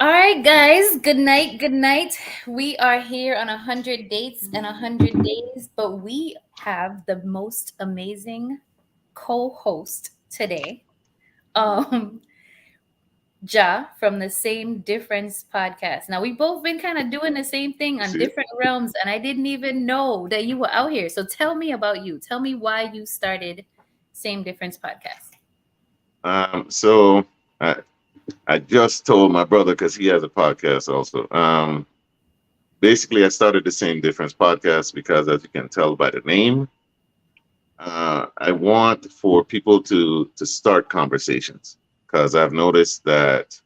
All right, guys. Good night. Good night. We are here on 100 dates and 100 days, but we have the most amazing co-host today. Um, Ja from the Same Difference podcast. Now we both been kind of doing the same thing on See it? different realms, and I didn't even know that you were out here. So tell me about you. Tell me why you started Same Difference podcast. So I just told my brother because he has a podcast also. Basically, I started the Same Difference podcast because, as you can tell by the name, I want for people to start conversations because I've noticed that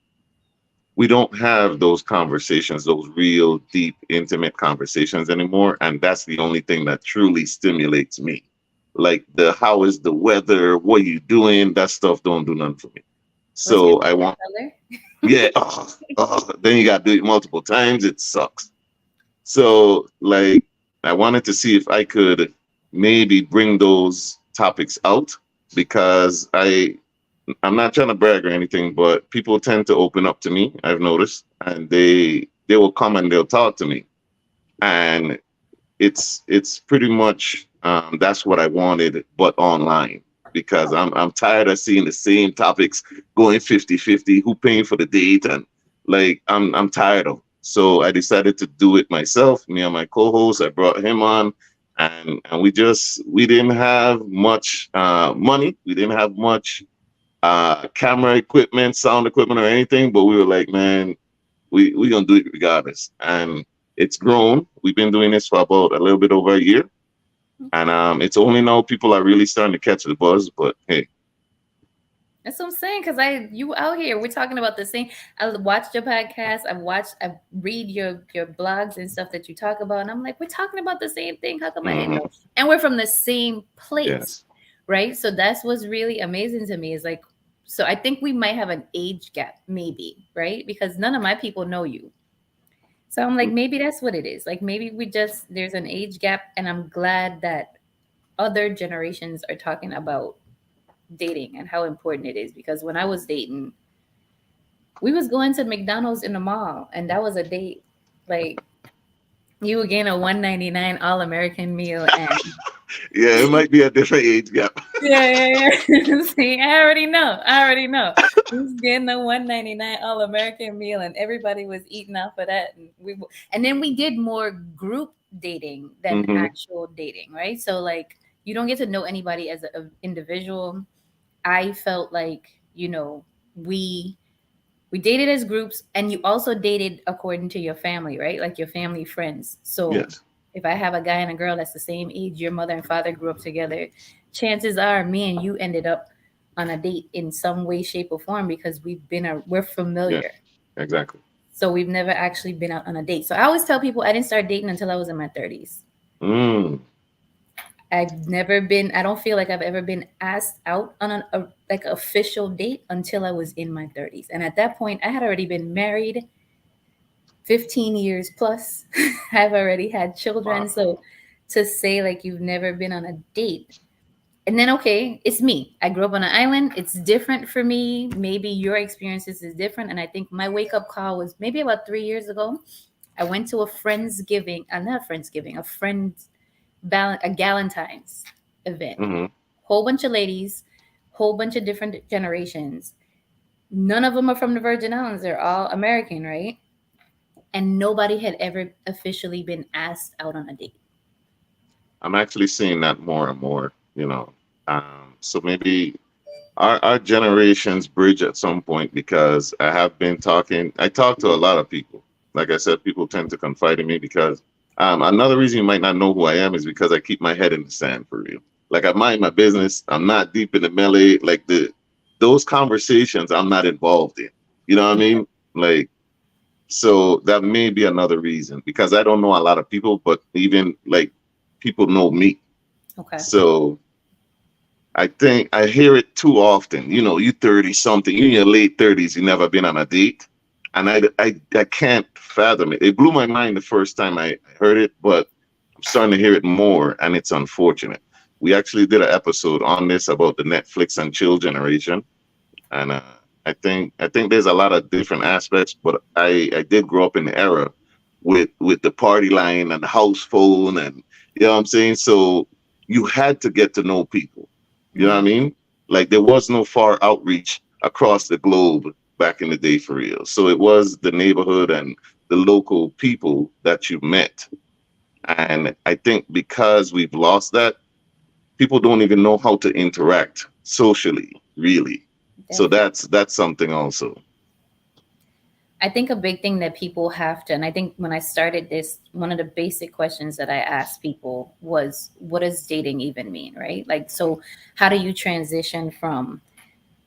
we don't have those conversations, those real deep, intimate conversations anymore, and that's the only thing that truly stimulates me. Like the how is the weather, what are you doing? That stuff don't do nothing for me. What's your So I favorite want, color? yeah. Then you got to do it multiple times. It sucks. So like I wanted to see if I could maybe bring those topics out because I'm not trying to brag or anything, but people tend to open up to me. I've noticed, and they will come and they'll talk to me, and it's pretty much that's what I wanted, but online because I'm tired of seeing the same topics going 50-50, who paying for the date, and like I'm tired of. So I decided to do it myself. Me and my co-host, I brought him on, and we didn't have much money, we didn't have much camera equipment, sound equipment, or anything, but we were like, man, we gonna do it regardless, and it's grown. We've been doing this for about a little bit over a year, and Okay. it's only now people are really starting to catch the buzz. But hey, That's what I'm saying. Cause you out here, we're talking about the same. I watched your podcast. I read your blogs and stuff that you talk about, and I'm like, we're talking about the same thing. How come I didn't know? mhm, And we're from the same place, yes, right? So that's what's really amazing to me. Is like, so I think we might have an age gap, maybe, right? Because none of my people know you. So I'm like, maybe that's what it is. Like maybe we just there's an age gap, and I'm glad that other generations are talking about dating and how important it is because when I was dating, we was going to McDonald's in the mall and that was a date. Like you would get a 199 all American meal and yeah, it might be a different age gap. yeah. See, I already know. I already know. We was getting a 199 all American meal and everybody was eating off of that and and then we did more group dating than Hmm. actual dating, right? So like you don't get to know anybody as an individual. I felt like, we we dated as groups and you also dated according to your family, right? Like your family friends. So Yes, if I have a guy and a girl that's the same age, your mother and father grew up together, chances are me and you ended up on a date in some way, shape, or form because we're familiar. yes, exactly. So we've never actually been out on a date. So I always tell people I didn't start dating until I was in my 30s. Mm. I don't feel like I've ever been asked out on a like official date until I was in my 30s. And at that point, I had already been married 15 years plus. I've already had children. Wow. So to say like you've never been on a date, and then okay, it's me. I grew up on an island. It's different for me. Maybe your experiences is different. And I think my wake up call was maybe about 3 years ago. I went to a friendsgiving, not a friendsgiving, a Galentine's event. Hmm. Whole bunch of ladies, whole bunch of different generations. None of them are from the Virgin Islands. They're all American, right? And nobody had ever officially been asked out on a date. I'm actually seeing that more and more. So maybe our generations bridge at some point because I talk to a lot of people. Like I said, people tend to confide in me because another reason you might not know who I am is because I keep my head in the sand for real. Like I mind my business. I'm not deep in the melee. Like those conversations I'm not involved in. You know what I Okay. mean? Like, so that may be another reason because I don't know a lot of people, but even like people know me. Okay. So I think I hear it too often. You 30 something, you in your late 30s, you never been on a date. And I can't fathom it. It blew my mind the first time I heard it, but I'm starting to hear it more, and it's unfortunate. We actually did an episode on this about the Netflix and chill generation. And I think there's a lot of different aspects, but I did grow up in the era with the party line and the house phone, and you know what I'm saying. So you had to get to know people. You know what I Mm, mean? Like there was no far outreach across the globe back in the day for real. So it was the neighborhood and the local people that you met. And I think because we've lost that, people don't even know how to interact socially, really. So definitely. that's something also. I think a big thing that people have to, and I think when I started this, one of the basic questions that I asked people was, what does dating even mean, right? Like, so how do you transition from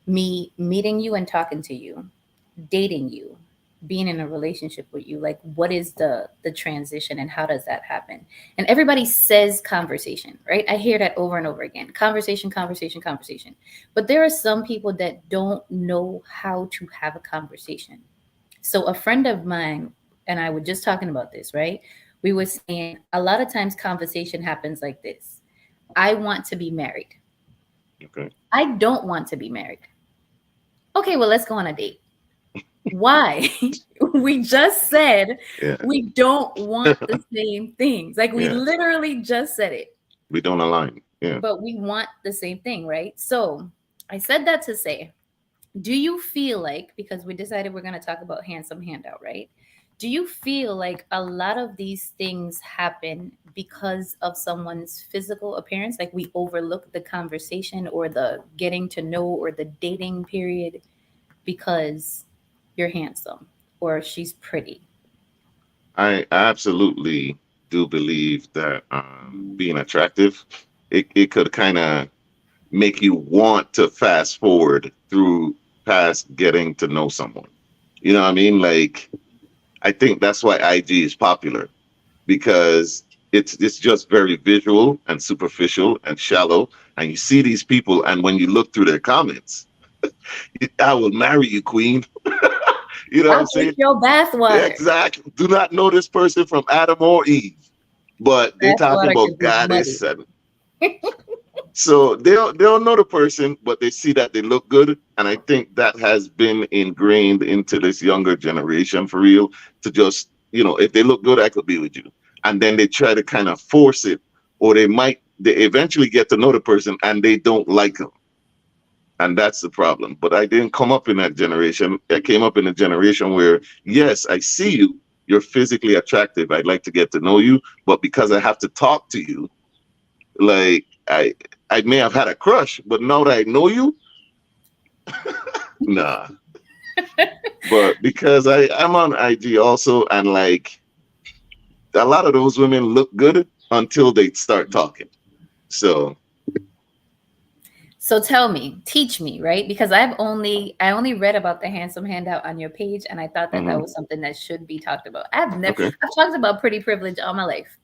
me meeting you and talking to you, dating you, being in a relationship with you? Like, what is the transition and how does that happen? And everybody says conversation, right? I hear that over and over again. Conversation, conversation, conversation. But there are some people that don't know how to have a conversation. So a friend of mine and I were just talking about this, right? We were saying a lot of times conversation happens like this. I want to be married. Okay. I don't want to be married. Okay, well, let's go on a date. Why? We just said Yeah. we don't want the same things. Like we Yeah. literally just said it, We don't align. Yeah. but we want the same thing, right? So I said that to say, do you feel like, because we decided we're going to talk about handsome handout, right? Do you feel like a lot of these things happen because of someone's physical appearance? Like we overlook the conversation or the getting to know or the dating period because you're handsome or she's pretty. I absolutely do believe that being attractive, it could kind of make you want to fast forward through past getting to know someone. You know what I mean? Like I think that's why IG is popular because it's just very visual and superficial and shallow. And you see these people, and when you look through their comments, I will marry you, queen. You know what I'll I'm take saying? your bathwater. Exactly. Do not know this person from Adam or Eve, but they talking Bathwater about could be muddy. goddess, and so they don't know the person, but they see that they look good, and I think that has been ingrained into this younger generation for real. To just if they look good, I could be with you, and then they try to kind of force it, or they eventually get to know the person and they don't like them, and that's the problem. But I didn't come up in that generation. I came up in a generation where yes, I see you, you're physically attractive, I'd like to get to know you, but because I have to talk to you, like I may have had a crush, but now that I know you, nah. But because I'm on IG also, and like a lot of those women look good until they start talking. So So tell me, teach me, right? Because I only read about the handsome handout on your page, and I thought that that mhm, was something that should be talked about. okay, I've talked about pretty privilege all my life,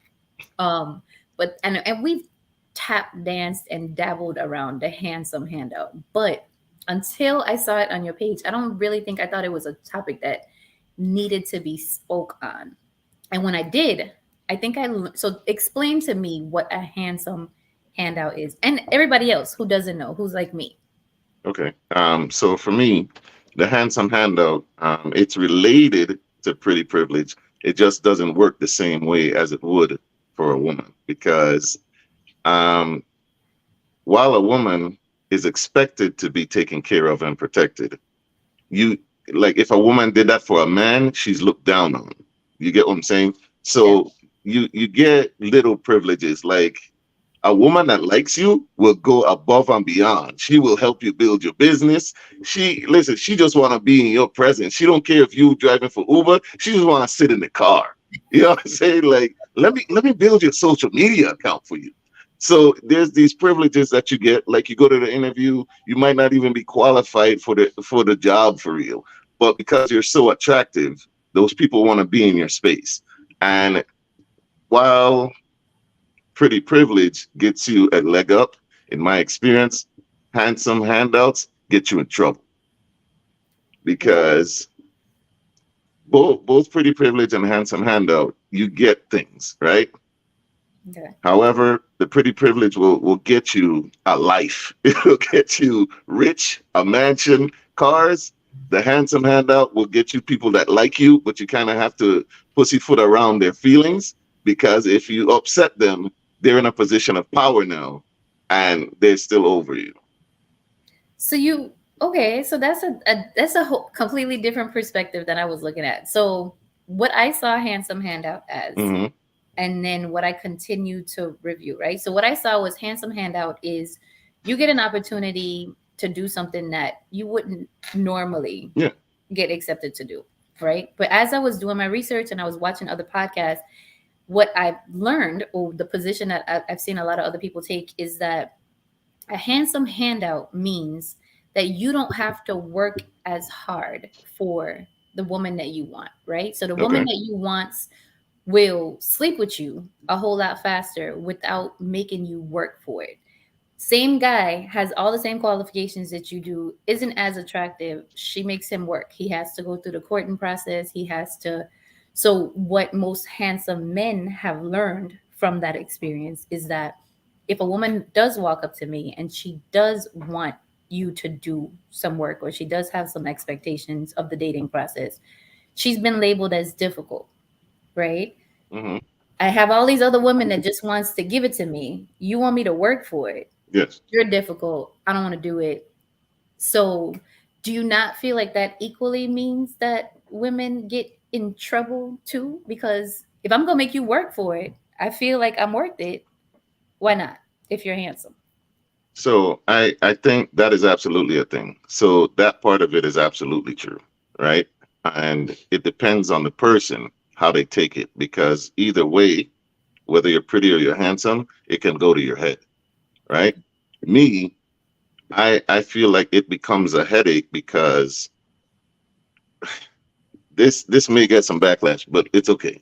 um, but and we've tap danced and dabbled around the handsome handout, but until I saw it on your page, I don't really think I thought it was a topic that needed to be spoke on. And when I did, I think so explain to me what a handsome handout is and everybody else who doesn't know, who's like me. okay. So for me, the handsome handout, it's related to pretty privilege. It just doesn't work the same way as it would for a woman because um, while a woman is expected to be taken care of and protected, you like if a woman did that for a man, she's looked down on. You get what I'm saying? Yeah. So you get little privileges. Like a woman that likes you will go above and beyond. She will help you build your business. She just want to be in your presence. She don't care if you driving for Uber. She just want to sit in the car. You know what I'm saying? Like let me build your social media account for you. So there's these privileges that you get. Like you go to the interview, you might not even be qualified for the job for real, but because you're so attractive, those people want to be in your space. And while pretty privilege gets you a leg up, in my experience, handsome handouts get you in trouble Really? because both pretty privilege and handsome handout, you get things, right? Okay. However, the pretty privilege will get you a life. It'll get you rich, a mansion, cars. The handsome handout will get you people that like you, but you kind of have to pussyfoot around their feelings, because if you upset them, they're in a position of power now, and they're still over you. So you okay? So that's a whole, completely different perspective than I was looking at. So what I saw handsome handout as, Hmm. and then what I continue to review, right? So what I saw was handsome handout is you get an opportunity to do something that you wouldn't normally Yeah. get accepted to do, right? But as I was doing my research and I was watching other podcasts, what I've learned, or the position that I've seen a lot of other people take, is that a handsome handout means that you don't have to work as hard for the woman that you want, right? So the woman Okay. that you want will sleep with you a whole lot faster without making you work for it. Same guy has all the same qualifications that you do, isn't as attractive. She makes him work. He has to go through the courting process. He has to. So, what most handsome men have learned from that experience is that if a woman does walk up to me and she does want you to do some work, or she does have some expectations of the dating process, she's been labeled as difficult, right? Hmm. I have all these other women that just wants to give it to me. You want me to work for it? Yes. You're difficult. I don't want to do it. So, do you not feel like that equally means that women get in trouble too? Because if I'm going to make you work for it, I feel like I'm worth it. Why not? If you're handsome. So I think that is absolutely a thing. So that part of it is absolutely true, right? And it depends on the person how they take it, because either way, whether you're pretty or you're handsome, it can go to your head, right? Me, I feel like it becomes a headache because this may get some backlash, but it's okay.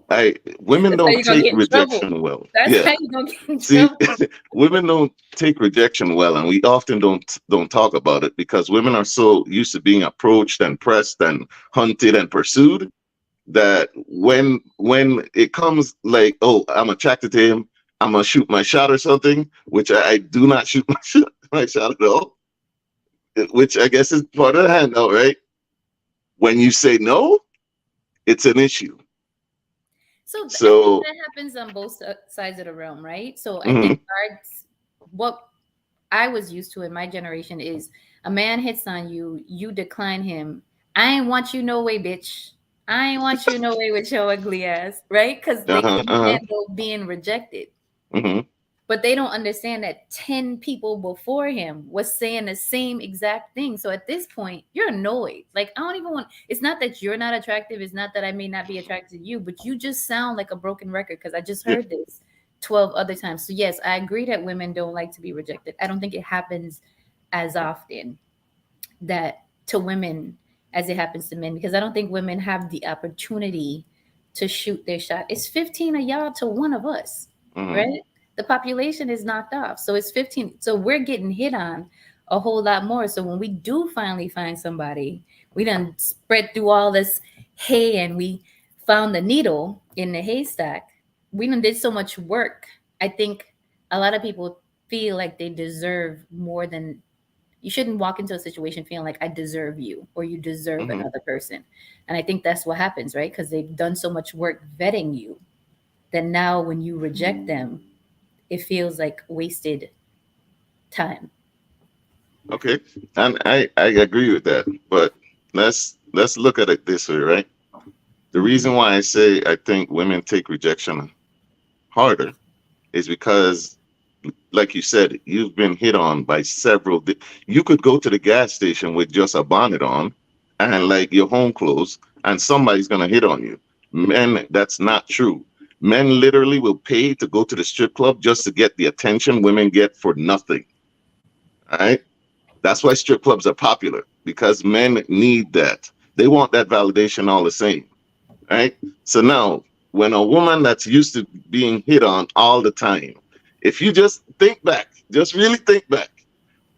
I Women That's how don't you're going to take get in trouble. rejection well. That's Yeah. how you're going to get in See, trouble. women don't take rejection well, and we often don't talk about it because women are so used to being approached and pressed and hunted and pursued, that when it comes like, oh, I'm attracted to him, I'm gonna shoot my shot or something, which I do not shoot my shot at all, which I guess is part of the handout, right? When you say no, it's an issue. I think So, that happens on both sides of the realm, right? So I think mhm, what I was used to in my generation is a man hits on you, you decline him. I ain't want you no way, bitch. I ain't want you no way with your ugly ass, right? Because they uh-huh, couldn't uh-huh, handle being rejected. mhm, But they don't understand that 10 people before him was saying the same exact thing. So at this point, you're annoyed. Like, I don't even want, it's not that you're not attractive. It's not that I may not be attracted to you, but you just sound like a broken record because I just yeah, heard this 12 other times. So, yes, I agree that women don't like to be rejected. I don't think it happens as often that to women as it happens to men, because I don't think women have the opportunity to shoot their shot. It's 15 of y'all to one of us, mhm, right? The population is knocked off. So it's 15. So we're getting hit on a whole lot more. So when we do finally find somebody, we done spread through all this hay and we found the needle in the haystack. We done did so much work. I think a lot of people feel like they deserve more than, you shouldn't walk into a situation feeling like I deserve you or you deserve mhm. another person. And I think that's what happens, right? Because they've done so much work vetting you that now when you reject them, it feels like wasted time. Okay, and I agree with that, but let's look at it this way, right? The Mhm. reason why I say I think women take rejection harder is because, like you said, you've been hit on by several. You could go to the gas station with just a bonnet on and like your home clothes, and somebody's gonna hit on you. Men, that's not true. Men literally will pay to go to the strip club just to get the attention women get for nothing. All right. That's why strip clubs are popular, because men need that. They want that validation all the same, right? So now, when a woman that's used to being hit on all the time, if you just think back, just really think back,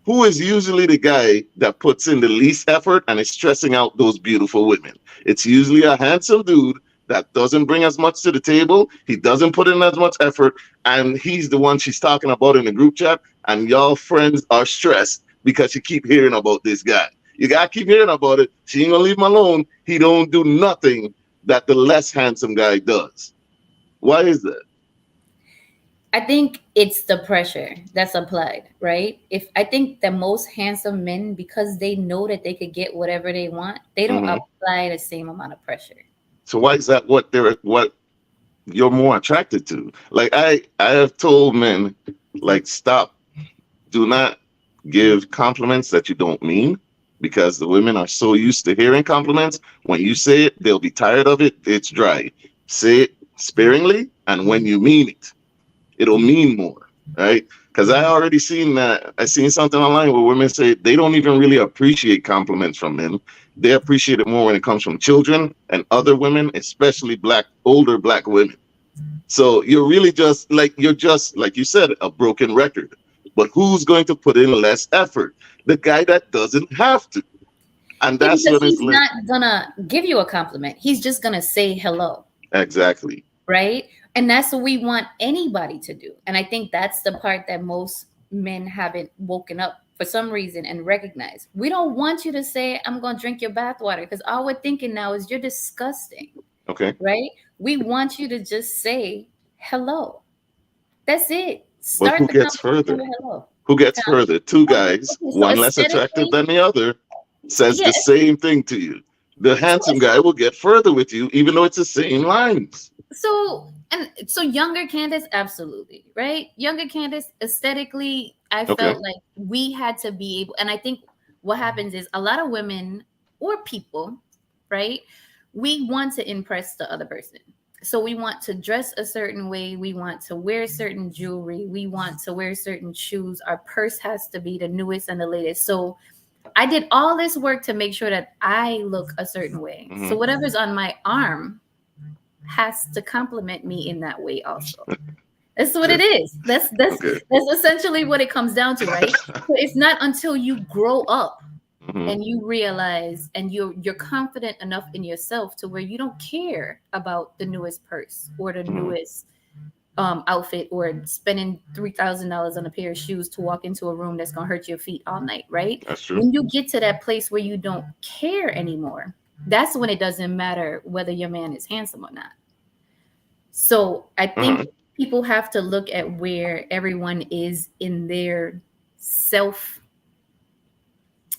who is usually the guy that puts in the least effort and is stressing out those beautiful women? It's usually a handsome dude that doesn't bring as much to the table. He doesn't put in as much effort, and he's the one she's talking about in the group chat. And y'all friends are stressed because you keep hearing about this guy. You gotta keep hearing about it. She ain't gonna leave him alone. He don't do nothing that the less handsome guy does. Why is that? I think it's the pressure that's applied, right? If I think the most handsome men, because they know that they could get whatever they want, they don't Hmm. apply the same amount of pressure. So why is that what you're more attracted to? Like I have told men, like, stop. Do not give compliments that you don't mean, because the women are so used to hearing compliments. When you say it, they'll be tired of it. It's dry. Say it sparingly, and when you mean it, it'll mean more, right? Because I already seen that. I seen something online where women say they don't even really appreciate compliments from men. They appreciate it more when it comes from children and other women, especially older black women. So you're just like you said, a broken record. But who's going to put in less effort? The guy that doesn't have to. And Yeah, that's because when it's he's like, not gonna give you a compliment. He's just gonna say hello, exactly. right? And that's what we want anybody to do. And I think that's the part that most men haven't woken up for some reason and recognized. We don't want you to say, I'm gonna drink your bathwater, because all we're thinking now is you're disgusting, Okay. right? We want you to just say hello. That's it. But Start who the gets conversation further? with hello. Who gets Huh? further? Two Okay, guys, okay, so one less attractive aesthetically, than the other, says yeah. the same thing to you. The So handsome guy will get further with you, even though it's the same lines. so younger Candace, absolutely, right? Younger Candace, aesthetically, I Okay. felt like we had to be able, and I think what happens is a lot of women or people, right? We want to impress the other person. So we want to dress a certain way, we want to wear certain jewelry, we want to wear certain shoes. Our purse has to be the newest and the latest. So I did all this work to make sure that I look a certain way. So Hmm. whatever's on my arm has to compliment me in that way also. That's what it is. Okay. That's essentially what it comes down to, right? So it's not until you grow up Hmm. and you realize and you're confident enough in yourself to where you don't care about the newest purse or the Hmm. newest outfit or spending $3,000 on a pair of shoes to walk into a room that's gonna hurt your feet all night, right? That's true. When you get to that place where you don't care anymore, that's when it doesn't matter whether your man is handsome or not. So I think Uh-huh. people have to look at where everyone is in their self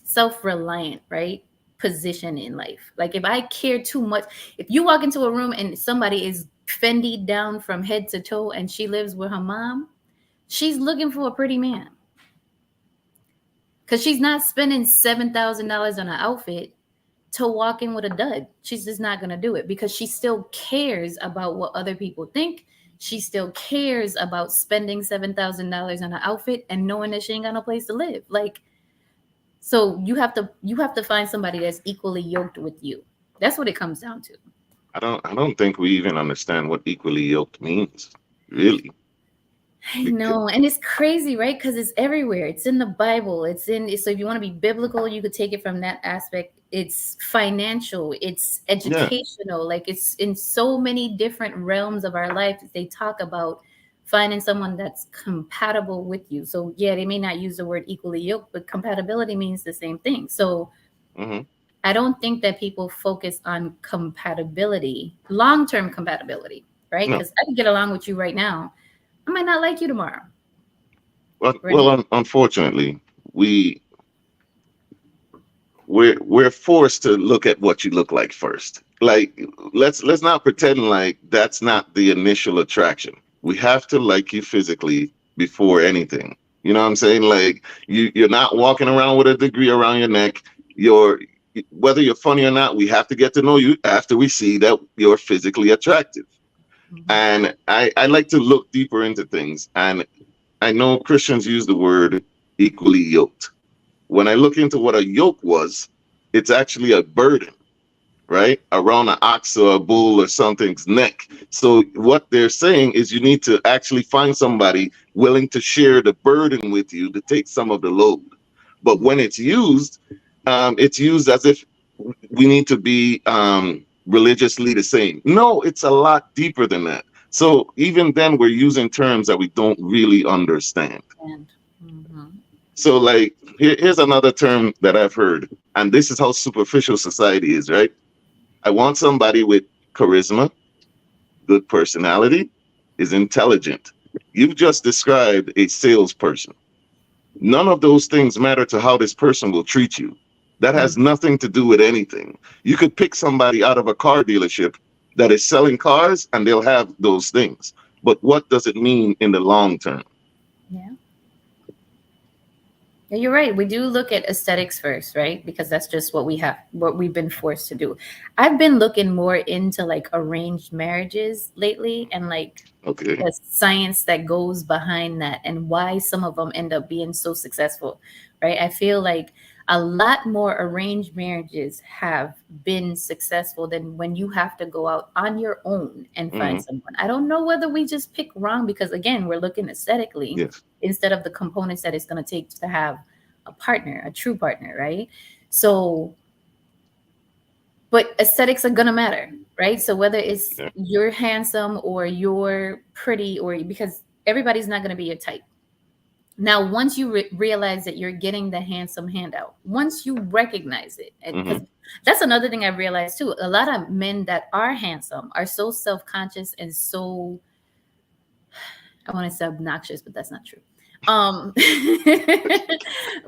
self-reliant, right? Position in life. Like if I care too much, if you walk into a room and somebody is Fendi down from head to toe and she lives with her mom, she's looking for a pretty man. Because she's not spending $7,000 on an outfit to walk in with a dud. She's just not going to do it because she still cares about what other people think. She still cares about spending $7,000 on an outfit and knowing that she ain't got no place to live. Like, so you have to find somebody that's equally yoked with you. That's what it comes down to. I don't think we even understand what equally yoked means, really. I Bec- know, and it's crazy, right? Because it's everywhere. It's in the Bible. It's in. So if you want to be biblical, you could take it from that aspect. It's financial. It's yeah. educational. Like it's in so many different realms of our life. They talk about finding someone that's compatible with you. So yeah, they may not use the word equally yoked, but compatibility means the same thing. So Hmm. I don't think that people focus on compatibility, long-term compatibility, right? No. Because I can get along with you right now. I might not like you tomorrow, Well, right? unfortunately, we we're forced to look at what you look like first. Like, let's not pretend like that's not the initial attraction. We have to like you physically before anything. You know what I'm saying? Like, you're not walking around with a degree around your neck. You're Whether you're funny or not, we have to get to know you after we see that you're physically attractive. Mhm. And I like to look deeper into things. And I know Christians use the word equally yoked. When I look into what a yoke was, it's actually a burden, right? Around an ox or a bull or something's neck. So what they're saying is you need to actually find somebody willing to share the burden with you to take some of the load. But when it's used as if we need to be religiously the same. No, it's a lot deeper than that. So even then, we're using terms that we don't really understand. And mhm. So, like, here's another term that I've heard, and this is how superficial society is, right? I want somebody with charisma, good personality, is intelligent. You've just described a salesperson. None of those things matter to how this person will treat you. That has Mm, nothing to do with anything. You could pick somebody out of a car dealership that is selling cars and they'll have those things. But what does it mean in the long term? yeah. Yeah, you're right. We do look at aesthetics first, right? Because that's just what we have, what we've been forced to do. I've been looking more into like arranged marriages lately and like Okay. the science that goes behind that and why some of them end up being so successful, right? I feel like a lot more arranged marriages have been successful than when you have to go out on your own and find Hmm. someone. I don't know whether we just pick wrong because again, we're looking aesthetically Yes. instead of the components that it's going to take to have a partner, a true partner, right? So but aesthetics are gonna matter, right? So whether it's Yeah. you're handsome or you're pretty, or because everybody's not gonna be your type. Now, once you realize that you're getting the handsome handout, once you recognize it, because Hmm. that's another thing I realized too. A lot of men that are handsome are so self conscious and so I want to say obnoxious, but that's not true. Um,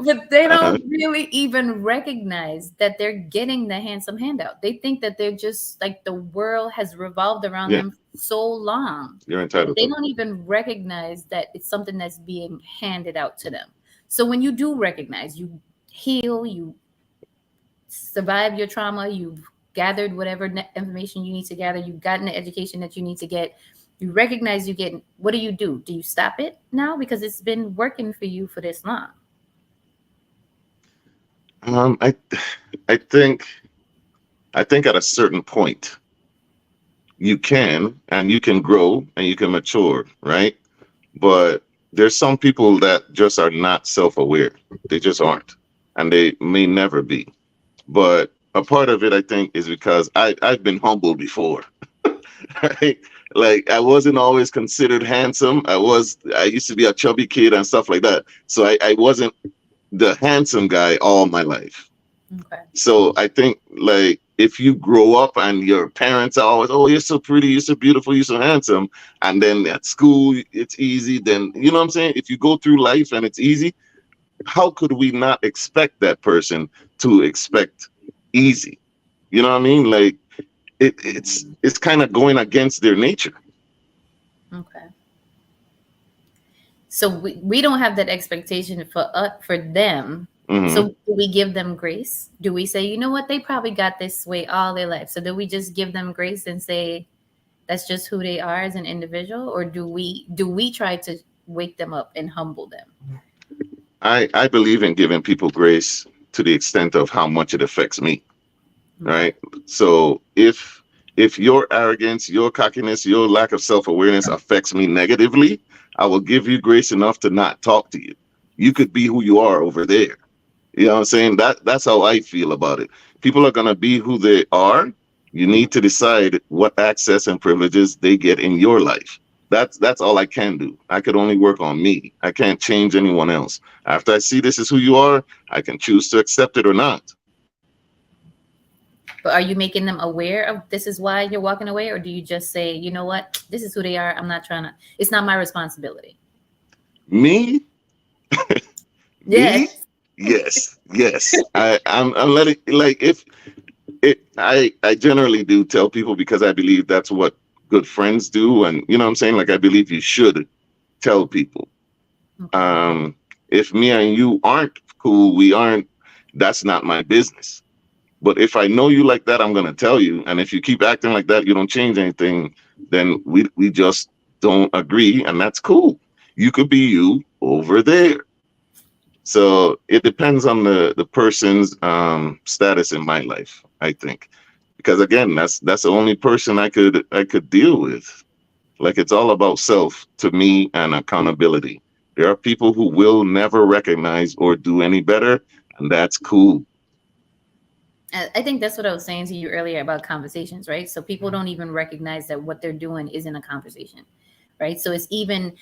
but they Uh-huh. don't really even recognize that they're getting the handsome handout. They think that they're just like the world has revolved around Yeah. them so long You're that entitled they to. don't even recognize that it's something that's being handed out to them. So when you do recognize, you heal, you survive your trauma, you've gathered whatever information you need to gather, you've gotten the education that you need to get, you recognize you get, what do? Do you stop it now because it's been working for you for this long? Um, I, I think, I think at a certain point you can, and you can grow and you can mature, right? But there's some people that just are not self-aware. They just aren't, and they may never be. But a part of it, I think, is because I've been humbled before, right? Like I wasn't always considered handsome. I used to be a chubby kid and stuff like that. So I wasn't the handsome guy all my life. Okay. So I think like if you grow up and your parents are always, oh, you're so pretty, you're so beautiful, you're so handsome, and then at school it's easy, then you know what I'm saying? If you go through life and it's easy, how could we not expect that person to expect easy? You know what I mean? Like it's kind of going against their nature. Okay. So we don't have that expectation for them. Hmm. So do we give them grace? Do we say, you know what, they probably got this way all their life? So do we just give them grace and say that's just who they are as an individual, or do we try to wake them up and humble them? I believe in giving people grace to the extent of how much it affects me, Okay. right? So if your arrogance, your cockiness, your lack of self-awareness affects me negatively, I will give you grace enough to not talk to you. You could be who you are over there. You know what I'm saying? That's how I feel about it. People are gonna be who they are. You need to decide what access and privileges they get in your life. That's all I can do. I could only work on me. I can't change anyone else. After I see this is who you are, I can choose to accept it or not. But are you making them aware of this is why you're walking away, or do you just say, you know what, this is who they are, I'm not trying to, it's not my responsibility? Me, me, Yes. yes, yes. I'm letting like if it I generally do tell people because I believe that's what good friends do, and you know what I'm saying? Like I believe you should tell people. Okay. Um, if me and you aren't cool, we aren't, that's not my business. But if I know you like that, I'm gonna tell you. And if you keep acting like that, you don't change anything, then we just don't agree, and that's cool. You could be you over there. So it depends on the person's status in my life, I think. Because again, that's the only person I could deal with. Like it's all about self to me and accountability. There are people who will never recognize or do any better, and that's cool. I think that's what I was saying to you earlier about conversations, right? So people don't even recognize that what they're doing isn't a conversation, right? So it's even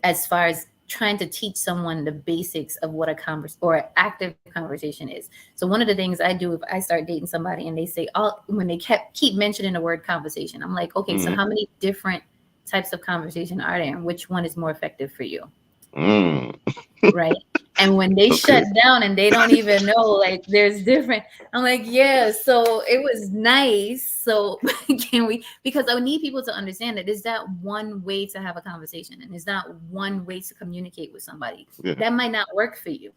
as far as trying to teach someone the basics of what a converse or an active conversation is. So one of the things I do if I start dating somebody and they say, oh, when they keep mentioning the word conversation, I'm like, okay, so Mm, how many different types of conversation are there, and which one is more effective for you? mm, Right. And when they shut okay. down and they don't even know, like there's different, I'm like, yeah, so it was nice. So can we, because I need people to understand that there's that one way to have a conversation and there's not one way to communicate with somebody. Yeah. That might not work for you.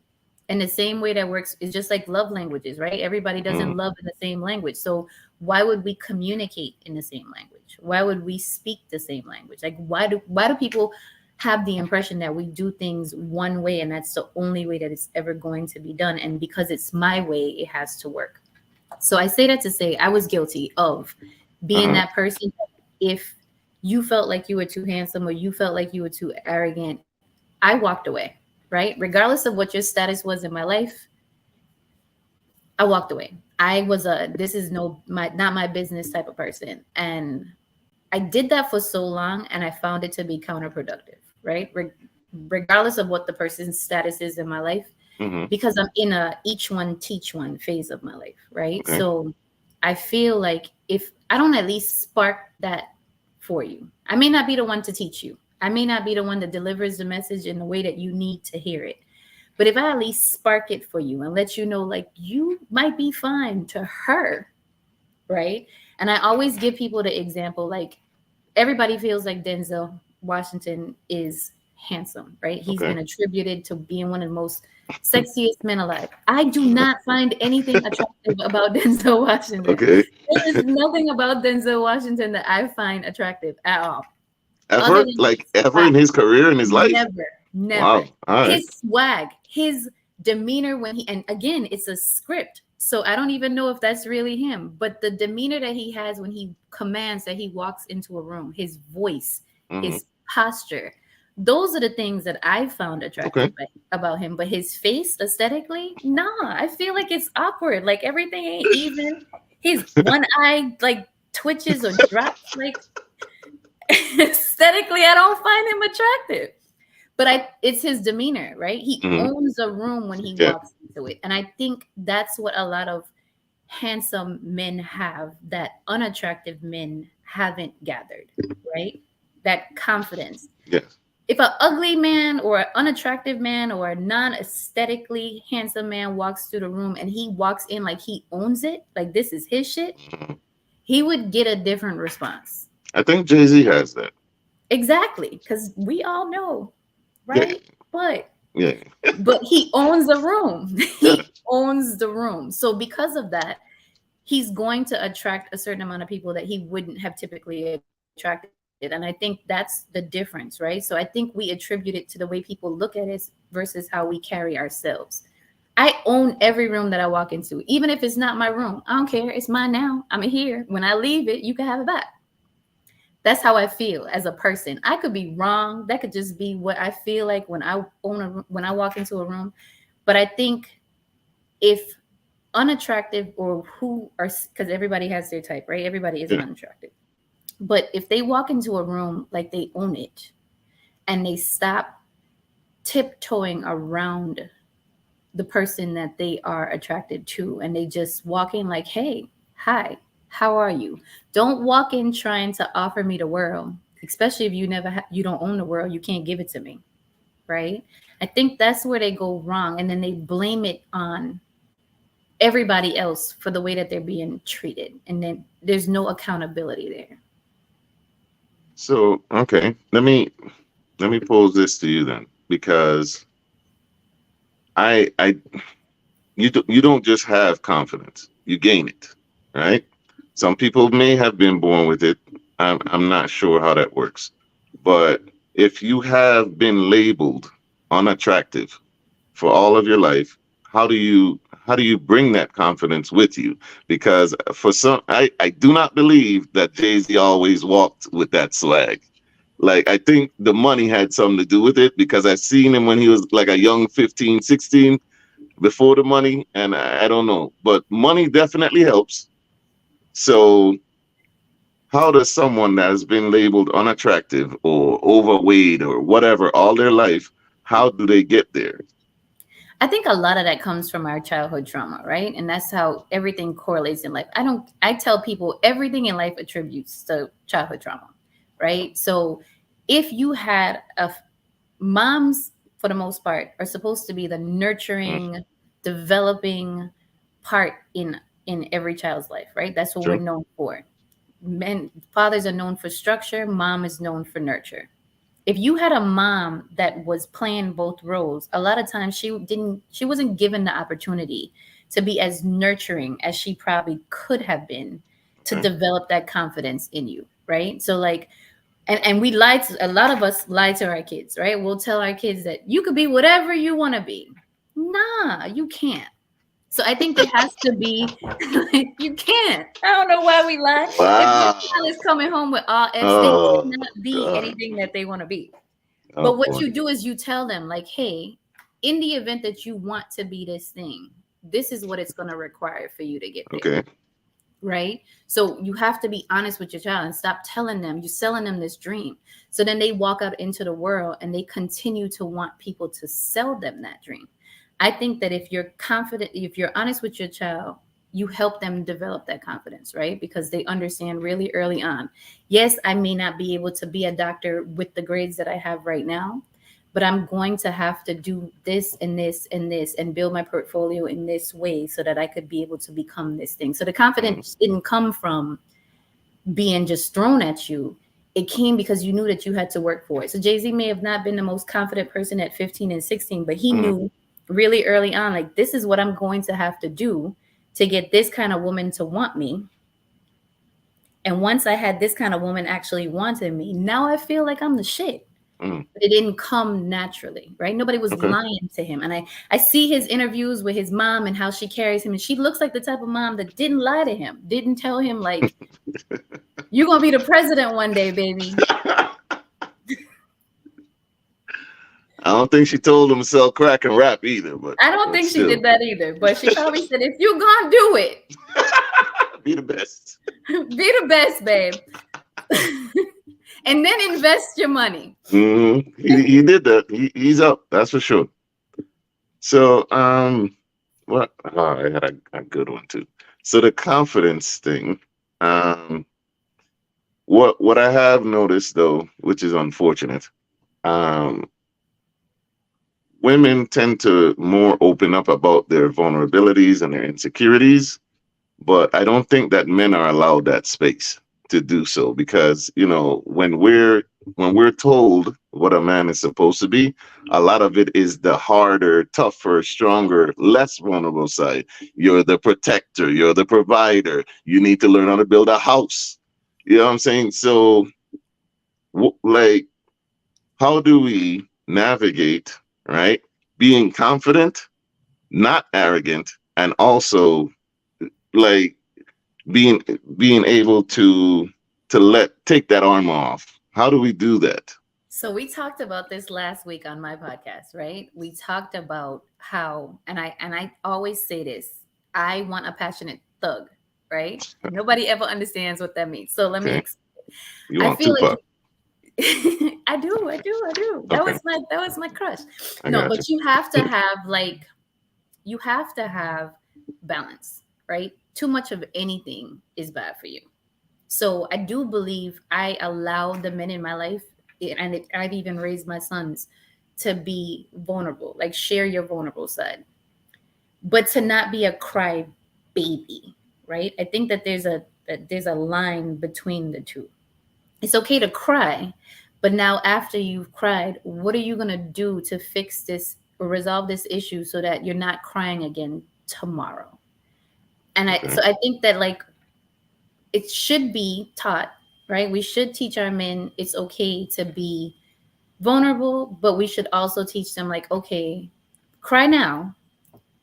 And the same way that works is just like love languages, right? Everybody doesn't Mm, love in the same language. So why would we communicate in the same language? Why would we speak the same language? Like why do people have the impression that we do things one way and that's the only way that it's ever going to be done, and because it's my way it has to work? So I say that to say I was guilty of being uh-huh. that person. If you felt like you were too handsome or you felt like you were too arrogant, I walked away, right? Regardless of what your status was in my life, I walked away. I was a this is no my not my business type of person, and I did that for so long and I found it to be counterproductive, right? Regardless of what the person's status is in my life, Mm-hmm. because I'm in a each one teach one phase of my life, right? Okay. So I feel like if I don't at least spark that for you, I may not be the one to teach you. I may not be the one that delivers the message in the way that you need to hear it. But if I at least spark it for you and let you know, like, you might be fine to her, right? And I always give people the example, like, everybody feels like Denzel Washington is handsome, right? He's Okay. been attributed to being one of the most sexiest men alive. I do not find anything attractive about Denzel Washington. Okay. There is nothing about Denzel Washington that I find attractive at all, other Ever, than like his ever swag. in his career, in his life? Never, never. Wow. All right. His swag, his demeanor when he, and again, it's a script. So I don't even know if that's really him, but the demeanor that he has when he commands that he walks into a room, his voice, Mm-hmm. his posture, those are the things that I found Okay. attractive about him. But his face aesthetically, nah, I feel like it's awkward. Like everything ain't even. His one eye like twitches or drops. Like aesthetically, I don't find him attractive. But it's his demeanor, right? He Mm-hmm. owns a room when he Yeah. walks into it. And I think that's what a lot of handsome men have that unattractive men haven't gathered, right? That confidence. Yes. If an ugly man or an unattractive man or a non-aesthetically handsome man walks through the room and he walks in like he owns it, like this is his shit, Mhm. he would get a different response. I think Jay-Z has that. Exactly, because we all know, Yeah. right? Yeah. But he owns the room. Yeah. He owns the room. So because of that, he's going to attract a certain amount of people that he wouldn't have typically attracted. And I think that's the difference, right? So I think we attribute it to the way people look at us versus how we carry ourselves. I own every room that I walk into, even if it's not my room. I don't care. It's mine now. I'm here. When I leave it, you can have it back. That's how I feel as a person. I could be wrong. That could just be what I feel like when I walk into a room. But I think if unattractive or who are, because everybody has their type, right? Everybody isn't Yeah. unattractive. But if they walk into a room like they own it and they stop tiptoeing around the person that they are attracted to and they just walk in like, hey, hi, how are you? Don't walk in trying to offer me the world, especially if you don't own the world, you can't give it to me, right? I think that's where they go wrong, and then they blame it on everybody else for the way that they're being treated, and then there's no accountability there. So, okay, let me pose this to you then, because I you don't just have confidence, you gain it, right? Some people may have been born with it. I'm not sure how that works, but if you have been labeled unattractive for all of your life, how do you bring that confidence with you? Because for some, I do not believe that Jay-Z always walked with that swag. Like, I think the money had something to do with it, because I seen him when he was like a young 15, 16 before the money, and I don't know, but money definitely helps. So how does someone that has been labeled unattractive or overweight or whatever all their life, how do they get there? I think a lot of that comes from our childhood trauma, right? And that's how everything correlates in life. I tell people everything in life attributes to childhood trauma, right? So if you had moms, for the most part, are supposed to be the Mm, nurturing, developing part in every child's life, right? That's what we're true. known for. Men, fathers are known for structure, mom is known for nurture. If you had a mom that was playing both roles, a lot of times she wasn't given the opportunity to be as nurturing as she probably could have been to Okay. develop that confidence in you, right? So like, and we lie to, a lot of us lie to our kids, right? We'll tell our kids that you could be whatever you want to be. Nah, you can't. So I think there has to be, you can't. I don't know why we lie. If your child Wow. is coming home with all F's, they Oh cannot be God. anything that they want to be. Oh But what boy. you do is you tell them, like, hey, in the event that you want to be this thing, this is what it's going to require for you to get there. Okay. Right. So you have to be honest with your child and stop telling them you're selling them this dream. So then they walk out into the world and they continue to want people to sell them that dream. I think that if you're confident, if you're honest with your child, you help them develop that confidence, right? Because they understand really early on. Yes, I may not be able to be a doctor with the grades that I have right now, but I'm going to have to do this and this and this and build my portfolio in this way so that I could be able to become this thing. So the Mm, confidence didn't come from being just thrown at you. It came because you knew that you had to work for it. So Jay-Z may have not been the most confident person at 15 and 16, but he mm, knew really early on, like, this is what I'm going to have to do to get this kind of woman to want me. And once I had this kind of woman actually wanting me, now I feel like I'm the shit. mm. But it didn't come naturally, right? Nobody was Okay. lying to him. And I see his interviews with his mom and how she carries him. And she looks like the type of mom that didn't lie to him, didn't tell him, like, you're going to be the president one day, baby. I don't think she told him to sell crack and rap either, I don't but think she still, did that either. But she probably said, if you're going to do it, be the best. be the best, babe. And then invest your money. He did that. He's up. That's for sure. So what? Oh, I had a good one too. So the confidence thing. Um, what I have noticed though, which is unfortunate, um, women tend to more open up about their vulnerabilities and their insecurities, but I don't think that men are allowed that space to do so because when we're told what a man is supposed to be, a lot of it is the harder, tougher, stronger, less vulnerable side. You're the protector, you're the provider, you need to learn how to build a house. You know what I'm saying? So like, how do we navigate, right, being confident, not arrogant, and also like being being able to let take that armor off? How do we do that? So we talked about this last week on my podcast, right? We talked about how, and I always say this, I want a passionate thug, right? Nobody ever understands what that means. So let me Okay, you I want feel like Tupac? I do. Okay, That was my crush. I No, got you. but you have to have like, you have to have balance, right? Too much of anything is bad for you. So I do believe I allow the men in my life, I've even raised my sons to be vulnerable, like share your vulnerable side, but to not be a cry baby, right? I think that there's a line between the two. It's okay to cry, but now after you've cried, what are you going to do to fix this or resolve this issue so that you're not crying again tomorrow? And Okay, I think that, like, it should be taught, right? We should teach our men it's okay to be vulnerable, but we should also teach them, like, okay, cry now,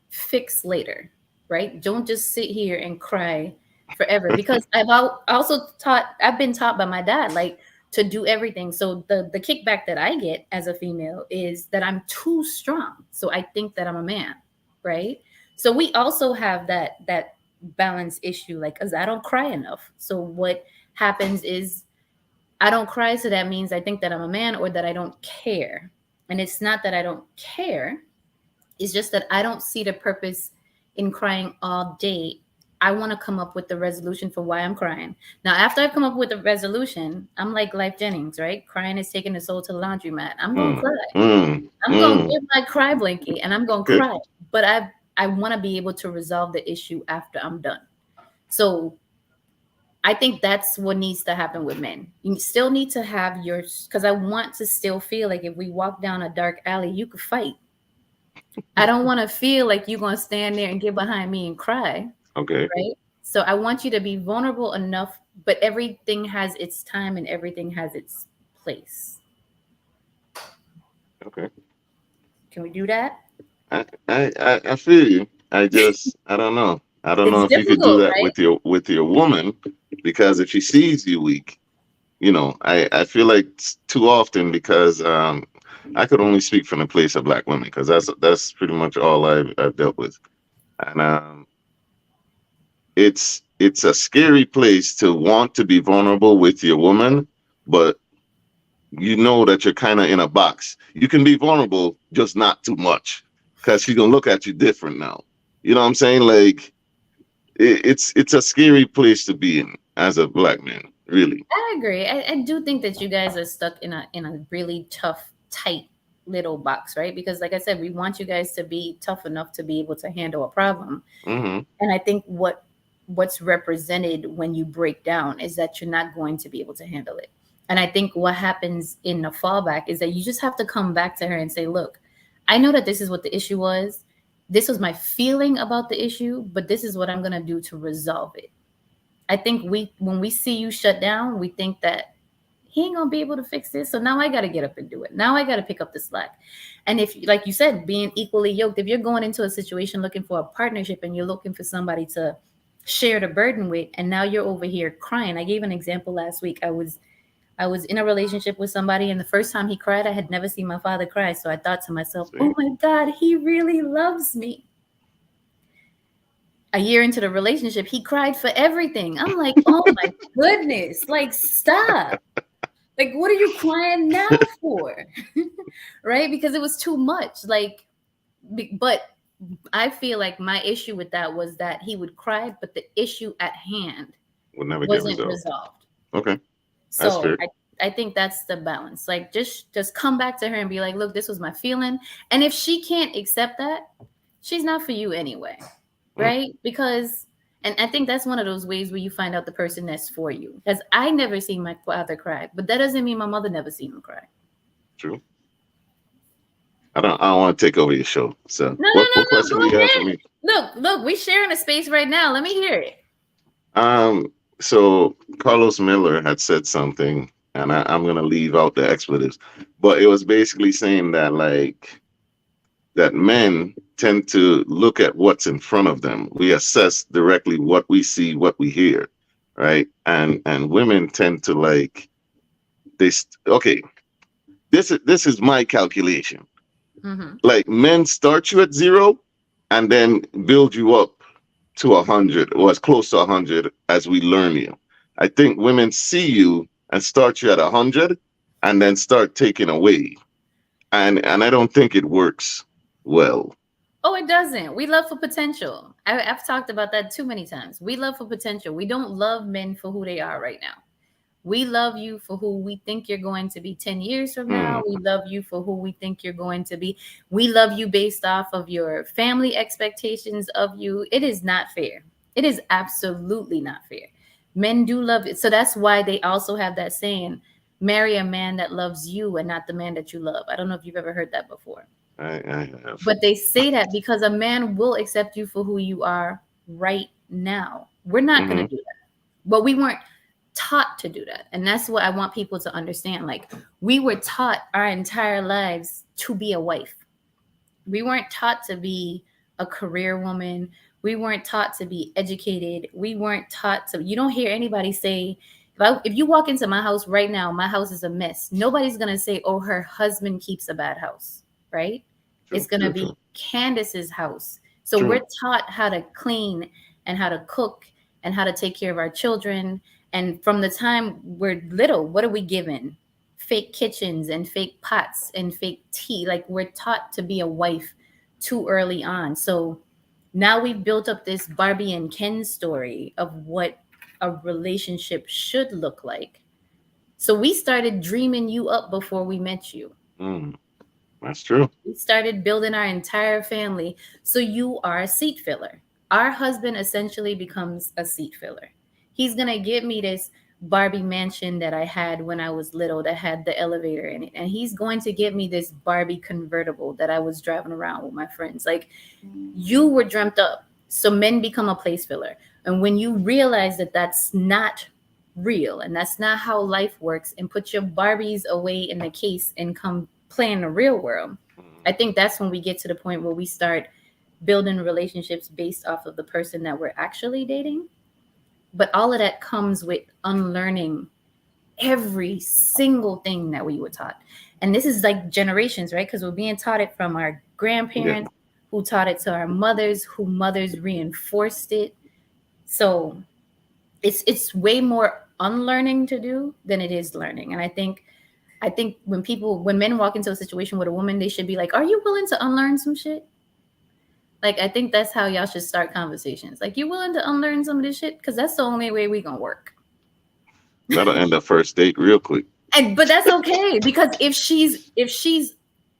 fix later, right? Don't just sit here and cry forever. Because I've been taught by my dad, like, to do everything. So the kickback that I get as a female is that I'm too strong. So I think that I'm a man, right? So we also have that balance issue, like, because I don't cry enough. So what happens is I don't cry, so that means I think that I'm a man or that I don't care. And it's not that I don't care, it's just that I don't see the purpose in crying all day. I want to come up with the resolution for why I'm crying. Now, after I've come up with a resolution, I'm like Life Jennings, right? Crying is taking the soul to the laundromat. I'm going to Mm, cry. mm, I'm going to mm. get my cry blanket and I'm going to Okay. cry. But I want to be able to resolve the issue after I'm done. So I think that's what needs to happen with men. You still need to have your, because I want to still feel like if we walk down a dark alley, you could fight. I don't want to feel like you're going to stand there and get behind me and cry, Okay. right? So I want you to be vulnerable enough, but everything has its time and everything has its place. Okay. Can we do that? I feel you. I don't know. I don't know It's if you could do difficult, that right? with your woman, because if she sees you weak, I feel like too often, because I could only speak from the place of black women, because that's pretty much all I've dealt with. And it's a scary place to want to be vulnerable with your woman, but you know that you're kind of in a box. You can be vulnerable, just not too much, because she's gonna look at you different now. You know what I'm saying? Like, it's a scary place to be in as a black man, really. I agree. I do think that you guys are stuck in a really tough, tight little box, right? Because like I said, we want you guys to be tough enough to be able to handle a problem. Hmm. And I think what's represented when you break down is that you're not going to be able to handle it. And I think what happens in the fallback is that you just have to come back to her and say, look, I know that this is what the issue was. This was my feeling about the issue, but this is what I'm going to do to resolve it. I think when we see you shut down, we think that he ain't gonna be able to fix this. So now I got to get up and do it. Now I got to pick up the slack. And if, like you said, being equally yoked, if you're going into a situation looking for a partnership and you're looking for somebody to share the burden with, and now you're over here crying. I gave an example last week. I was in a relationship with somebody, and the first time he cried, I had never seen my father cry. So I thought to myself, oh See, my God, he really loves me. A year into the relationship, he cried for everything. I'm like, oh my goodness, like stop. Like, what are you crying now for? Right? Because it was too much. Like, but I feel like my issue with that was that he would cry, but the issue at hand will never get wasn't resolved. resolved. Okay, that's So fair. I think that's the balance. Like, just come back to her and be like, look, this was my feeling. And if she can't accept that, she's not for you anyway. Mm, Right? Because, and I think that's one of those ways where you find out the person that's for you. Because I never seen my father cry, but that doesn't mean my mother never seen him cry. true. I don't want to take over your show. So, No, no, what no, no. question Go do you have for ahead. me? Look, we sharing a space right now. Let me hear it. So Carlos Miller had said something, and I'm gonna leave out the expletives, but it was basically saying that, like, that men tend to look at what's in front of them. We assess directly what we see, what we hear, right? And women tend to, like, this. Okay, this is my calculation. Mm-hmm. Like, men start you at zero, and then build you up to 100, or as close to 100 as we learn you. I think women see you and start you at 100, and then start taking away, and I don't think it works well. Oh, it doesn't. We love for potential. I've talked about that too many times. We love for potential. We don't love men for who they are right now. We love you for who we think you're going to be 10 years from now. Hmm. We love you for who we think you're going to be. We love you based off of your family expectations of you. It is not fair. It is absolutely not fair. Men do love it. So that's why they also have that saying, marry a man that loves you and not the man that you love. I don't know if you've ever heard that before. I have. But they say that because a man will accept you for who you are right now. We're not going to Hmm. do that. But we weren't taught to do that. And that's what I want people to understand. Like, we were taught our entire lives to be a wife. We weren't taught to be a career woman. We weren't taught to be educated. We weren't taught to, you don't hear anybody say, if you walk into my house right now, my house is a mess. Nobody's going to say, oh, her husband keeps a bad house, right? It's True, going to true, be true, Candace's house. So we're true. taught how to clean and how to cook and how to take care of our children. And from the time we're little, what are we given? fake kitchens and fake pots and fake tea. Like we're taught to be a wife too early on. So now we've built up this Barbie and Ken story of what a relationship should look like. So we started dreaming you up before we met you. Mm, that's true. We started building our entire family. So you are a seat filler. Our husband essentially becomes a seat filler. He's going to give me this Barbie mansion that I had when I was little that had the elevator in it. And he's going to give me this Barbie convertible that I was driving around with my friends. Like you were dreamt up. So men become a place filler. And when you realize that that's not real and that's not how life works, and put your Barbies away in the case and come play in the real world, I think that's when we get to the point where we start building relationships based off of the person that we're actually dating. But all of that comes with unlearning every single thing that we were taught. And this is like generations, right? Because we're being taught it from our Yeah. grandparents, who taught it to our mothers, who mothers reinforced it. So it's way more unlearning to do than it is learning. And I think when men walk into a situation with a woman, they should be like, "Are you willing to unlearn some shit?" Like I think that's how y'all should start conversations. Like, you willing to unlearn some of this shit? Because that's the only way we gonna work. That'll end the first date real quick. And but that's okay, because if she's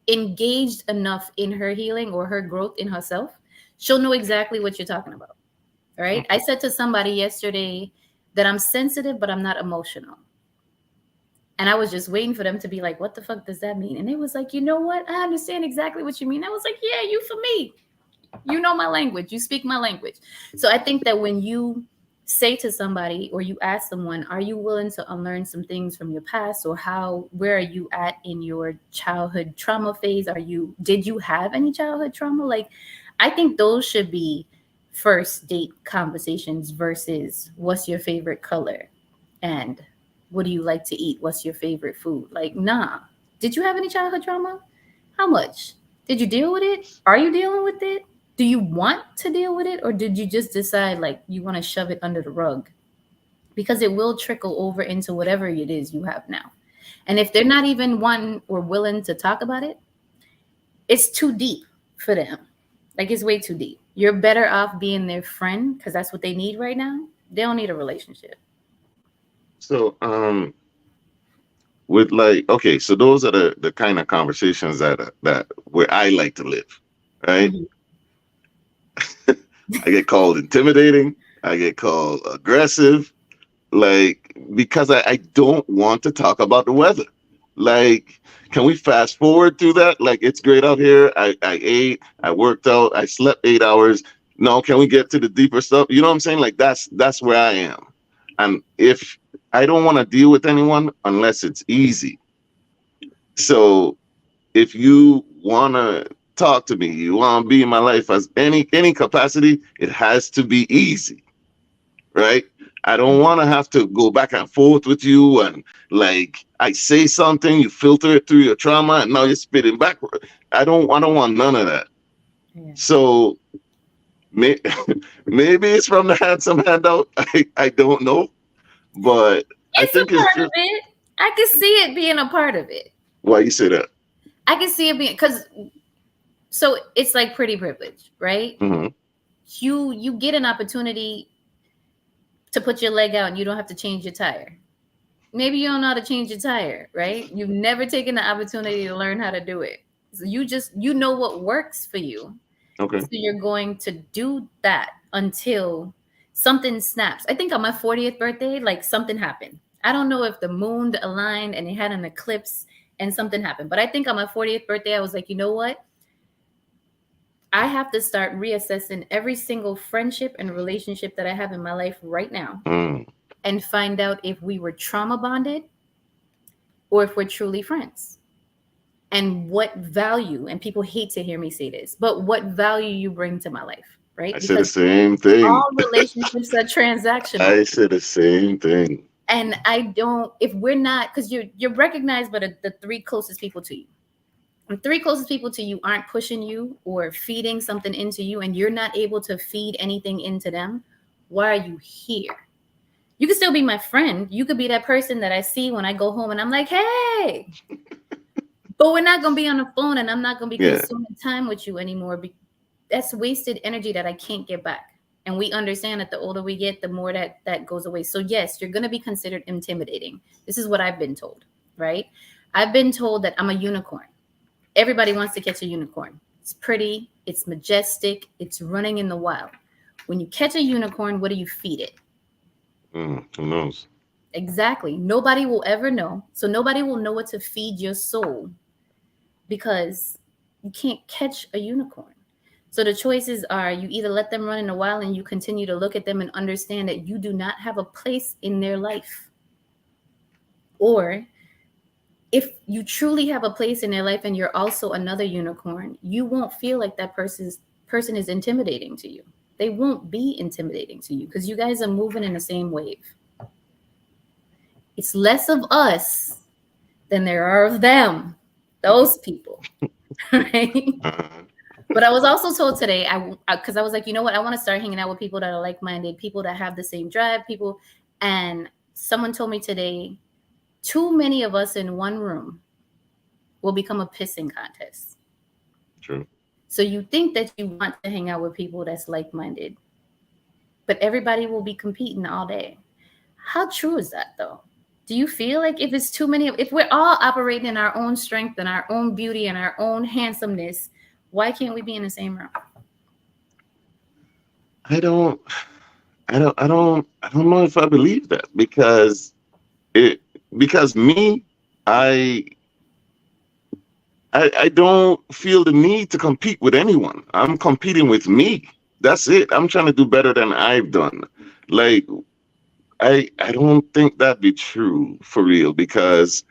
engaged enough in her healing or her growth in herself, she'll know exactly what you're talking about. Right? I said to somebody yesterday that I'm sensitive, but I'm not emotional. And I was just waiting for them to be like, "What the fuck does that mean?" And it was like, "You know what? I understand exactly what you mean." I was like, "Yeah, you for me. You know my language. You speak my language." So I think that when you say to somebody or you ask someone, "Are you willing to unlearn some things from your past?" Or where are you at in your childhood trauma phase? Did you have any childhood trauma? Like, I think those should be first date conversations versus what's your favorite color and what do you like to eat? What's your favorite food? Like, nah. Did you have any childhood trauma? How much? Did you deal with it? Are you dealing with it? Do you want to deal with it? Or did you just decide like you want to shove it under the rug? Because it will trickle over into whatever it is you have now. And if they're not even one or willing to talk about it, it's too deep for them. Like, it's way too deep. You're better off being their friend because that's what they need right now. They don't need a relationship. So, with like, okay, so those are the kind of conversations that where I like to live, right? Mhm. I get called intimidating. I get called aggressive, like because I don't want to talk about the weather. Like, can we fast forward through that? Like, it's great out here. I ate, I worked out, I slept 8 hours. No, can we get to the deeper stuff? You know what I'm saying? Like, that's where I am. And if I don't want to deal with anyone unless it's easy. So if you want to talk to me, you want to be in my life as any capacity, it has to be easy, right? I don't want to have to go back and forth with you and like I say something, you filter it through your trauma, and now you're spitting back. I don't want none of that. Yeah. So may, maybe it's from the handsome handout. I don't know, but I It's think a it's part of just it. I can see it being a part of it. why you say that. I can see it being, because so it's like pretty privilege, right? Hmm. You get an opportunity to put your leg out and you don't have to change your tire. Maybe you don't know how to change your tire, right? You've never taken the opportunity to learn how to do it. So you know what works for you. Okay. So you're going to do that until something snaps. I think on my 40th birthday, like something happened. I don't know if the moon aligned and it had an eclipse and something happened. But I think on my 40th birthday, I was like, you know what? I have to start reassessing every single friendship and relationship that I have in my life right now Mm, and find out if we were trauma bonded or if we're truly friends. And what value, and people hate to hear me say this, but what value you bring to my life, I right? said the Because same thing. all relationships are transactional. I said the same thing. And I don't, if we're not, because you're recognized by the three closest people to you. The three closest people to you aren't pushing you or feeding something into you, and you're not able to feed anything into them. Why are you here? You can still be my friend. You could be that person that I see when I go home and I'm like, hey, but we're not going to be on the phone and I'm not going to be Yeah. consuming time with you anymore. That's wasted energy that I can't get back. And we understand that the older we get, the more that goes away. So yes, you're going to be considered intimidating. This is what I've been told, right? I've been told that I'm a unicorn. Everybody wants to catch a unicorn. It's pretty, it's majestic, it's running in the wild. When you catch a unicorn, what do you feed it? Who knows? Exactly. Nobody will ever know. So nobody will know what to feed your soul because you can't catch a unicorn. So the choices are you either let them run in the wild and you continue to look at them and understand that you do not have a place in their life. Or if you truly have a place in their life and you're also another unicorn, you won't feel like that person is intimidating to you. They won't be intimidating to you because you guys are moving in the same wave. It's less of us than there are of them, those people, right? Uh, But I was also told today, because I was like, you know what? I want to start hanging out with people that are like-minded, people that have the same drive, people. And someone told me today, too many of us in one room will become a pissing contest. true. So you think that you want to hang out with people that's like-minded, but everybody will be competing all day. How true is that, though? Do you feel like if it's too many, if we're all operating in our own strength and our own beauty and our own handsomeness, why can't we be in the same room? I don't. I don't know if I believe that it because me, I I don't feel the need to compete with anyone. I'm competing with me. That's it. I'm trying to do better than I've done. Like I don't think that'd be true for real because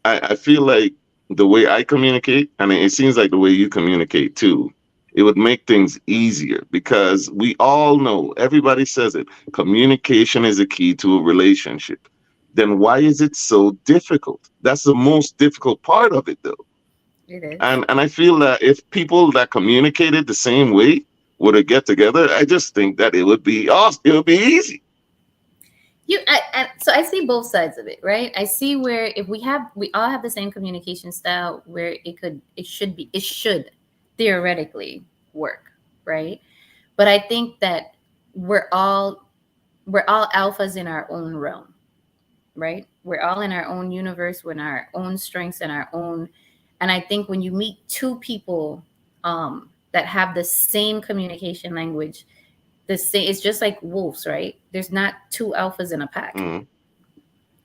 I feel like the way I communicate, and it seems like the way you communicate too, it would make things easier because we all know, everybody says it, communication is a key to a relationship. Then why is it so difficult? That's the most difficult part of it though. It is. And I feel that if people that communicated the same way were to get together, I just think that it would be awesome. It would be easy. So I see both sides of it, right? I see where if we all have the same communication style, where it should theoretically work, right? But I think that we're all we're all alphas in our own realm, right? We're all in our own universe, we're in our own strengths and our own. And I think when you meet two people that have the same communication language, the same, it's just like wolves, right? There's not two alphas in a pack. Mhm.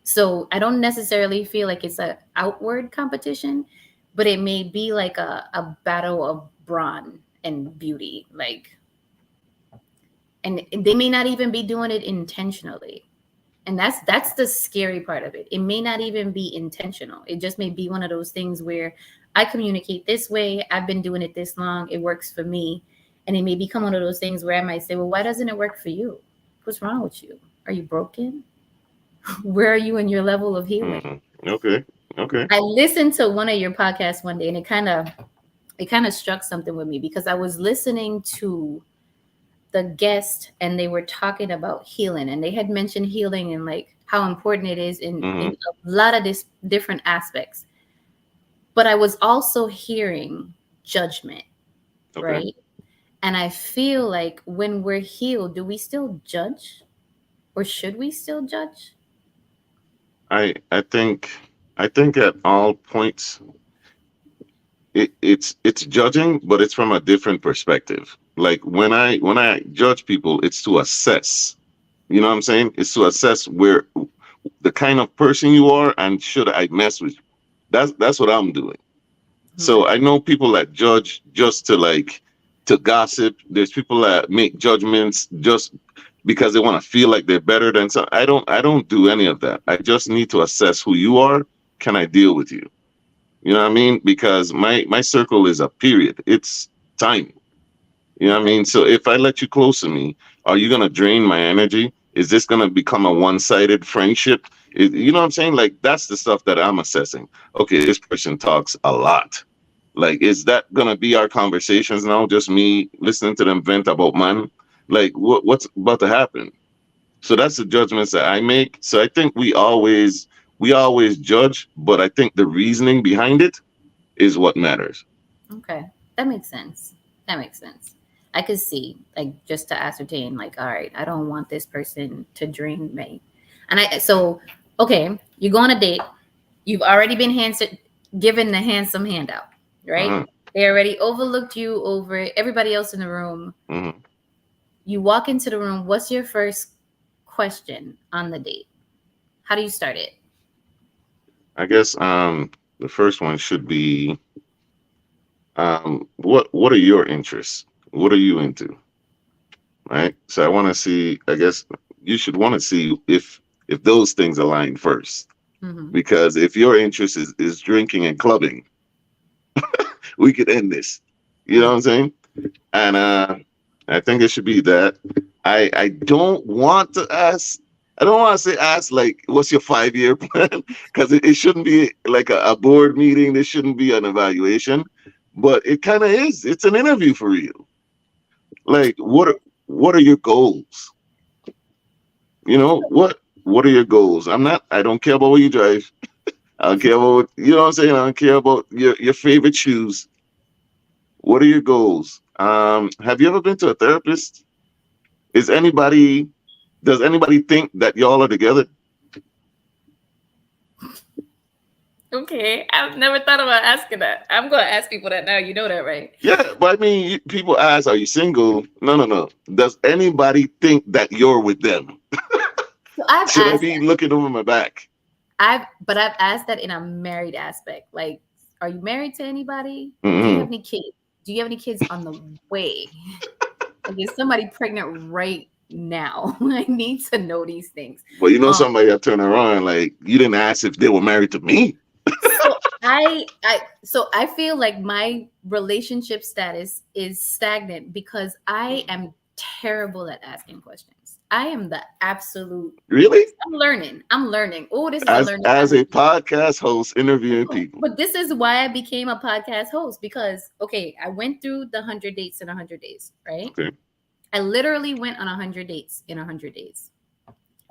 So I don't necessarily feel like it's an outward competition, but it may be like a battle of brawn and beauty. Like, and they may not even be doing it intentionally. And that's the scary part of it. It may not even be intentional. It just may be one of those things where I communicate this way. I've been doing it this long. It works for me. And it may become one of those things where I might say, well, why doesn't it work for you? What's wrong with you? Are you broken? Where are you in your level of healing? Okay. Okay. I listened to one of your podcasts one day and it kind of struck something with me because I was listening to the guest and they were talking about healing and they had mentioned healing and like how important it is in Hmm. a lot of this different aspects. But I was also hearing judgment, Okay. right? And I feel like when we're healed, do we still judge or should we still judge? I think at all points it's judging, but it's from a different perspective. Like when I judge people, it's to assess. You know what I'm saying? It's to assess where the kind of person you are and should I mess with you. That's what I'm doing. Okay. So I know people that judge just to like to gossip. There's people that make judgments just because they want to feel like they're better than some. I don't do any of that. I just need to assess who you are. Can I deal with you? You know what I mean? Because my circle is a period. It's time. You know what I Okay. mean? So if I let you close to me, are you gonna drain my energy? Is this gonna become a one-sided friendship? You know what I'm saying? Like that's the stuff that I'm assessing. Okay, this person talks a lot. Like, is that gonna be our conversations now? Just me listening to them vent about man? Like, what's about to happen? So that's the judgments that I make. So I think we always judge, but I think the reasoning behind it is what matters. Okay, that makes sense. That makes sense. I could see, like, just to ascertain, like, all right, I don't want this person to drain me. And okay, you go on a date, you've already been given the handsome handout, right? Uh-huh. They already overlooked you over everybody else in the room. Hmm. You walk into the room, what's your first question on the date? How do you start it? I guess the first one should be what are your interests? What are you into? Right? So I want to see, I guess you should want to see if those things align first. Hmm. Because if your interest is drinking and clubbing, we could end this. You know what I'm saying? And I think it should be that. I don't want to ask. I don't want to say ask like what's your 5 year plan because it shouldn't be like a board meeting. This shouldn't be an evaluation, but it kind of is. It's an interview for you. Like what are your goals? What are your goals? I don't care about what you drive. I don't care about you know what I'm saying. I don't care about your favorite shoes. What are your goals? Have you ever been to a therapist? Is anybody Does anybody think that y'all are together? Okay, I've never thought about asking that. I'm going to ask people that now. You know that, right? Yeah, but I mean, people ask, "Are you single?" No, no, no. Does anybody think that you're with them? So I've Should I asked be looking over my back? I've asked that in a married aspect. Like, are you married to anybody? Do you have Hmm. any kids? Do you have any kids on the way? Like, is somebody pregnant right now? I need to know these things. But Um, somebody I turn around like you didn't ask if they were married to me. so I feel like my relationship status is stagnant because I am terrible at asking questions. I am the absolute Really? worst. I'm learning. I'm learning. Oh, this is a learning As time with a podcast host interviewing no, people. but this is why I became a podcast host because okay, I went through the 100 dates in 100 days, right? Okay. I literally went on 100 dates in 100 days.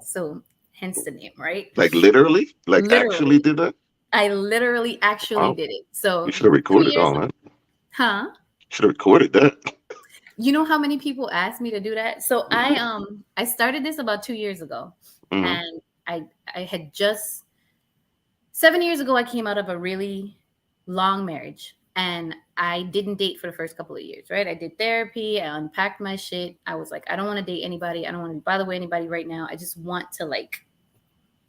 So hence the name, right? Like literally? Like actually Literally. did that? I literally actually Wow. did it. You So should have 2 years, recorded all that. huh? Should have recorded that. You know how many people asked me to do that? So I started this about 2 years ago, Hmm. and I had just 7 years ago I came out of a really long marriage, and I didn't date for the first couple of years. Right? I did therapy. I unpacked my shit. I was like, I don't want to date anybody. I don't want to be bothered with anybody right now. I just want to like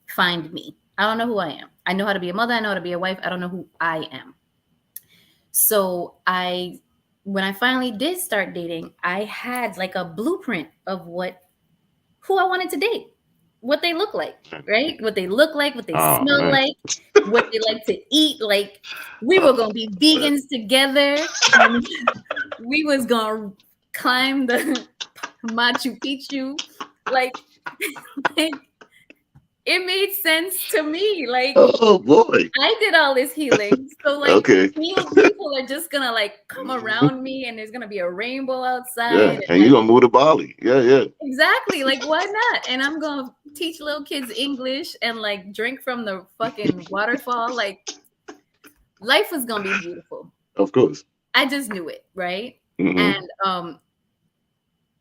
find me. I don't know who I am. I know how to be a mother. I know how to be a wife. I don't know who I am. So when I finally did start dating, I had like a blueprint of who I wanted to date, what they look like, right? What they look like, what they Oh, smell nice. like, what they like to eat. Like we were gonna be vegans together, and we was gonna climb the Machu Picchu, like, like it made sense to me. Like Oh boy. I did all this healing. So like Okay. healed people are just gonna like come Mhm. around me and there's gonna be a rainbow outside Yeah, and and you're like gonna move to Bali. Yeah, yeah. exactly like why not? And I'm gonna teach little kids English and like drink from the fucking waterfall. Like life was gonna be beautiful. Of course. I just knew it, right? Hmm. And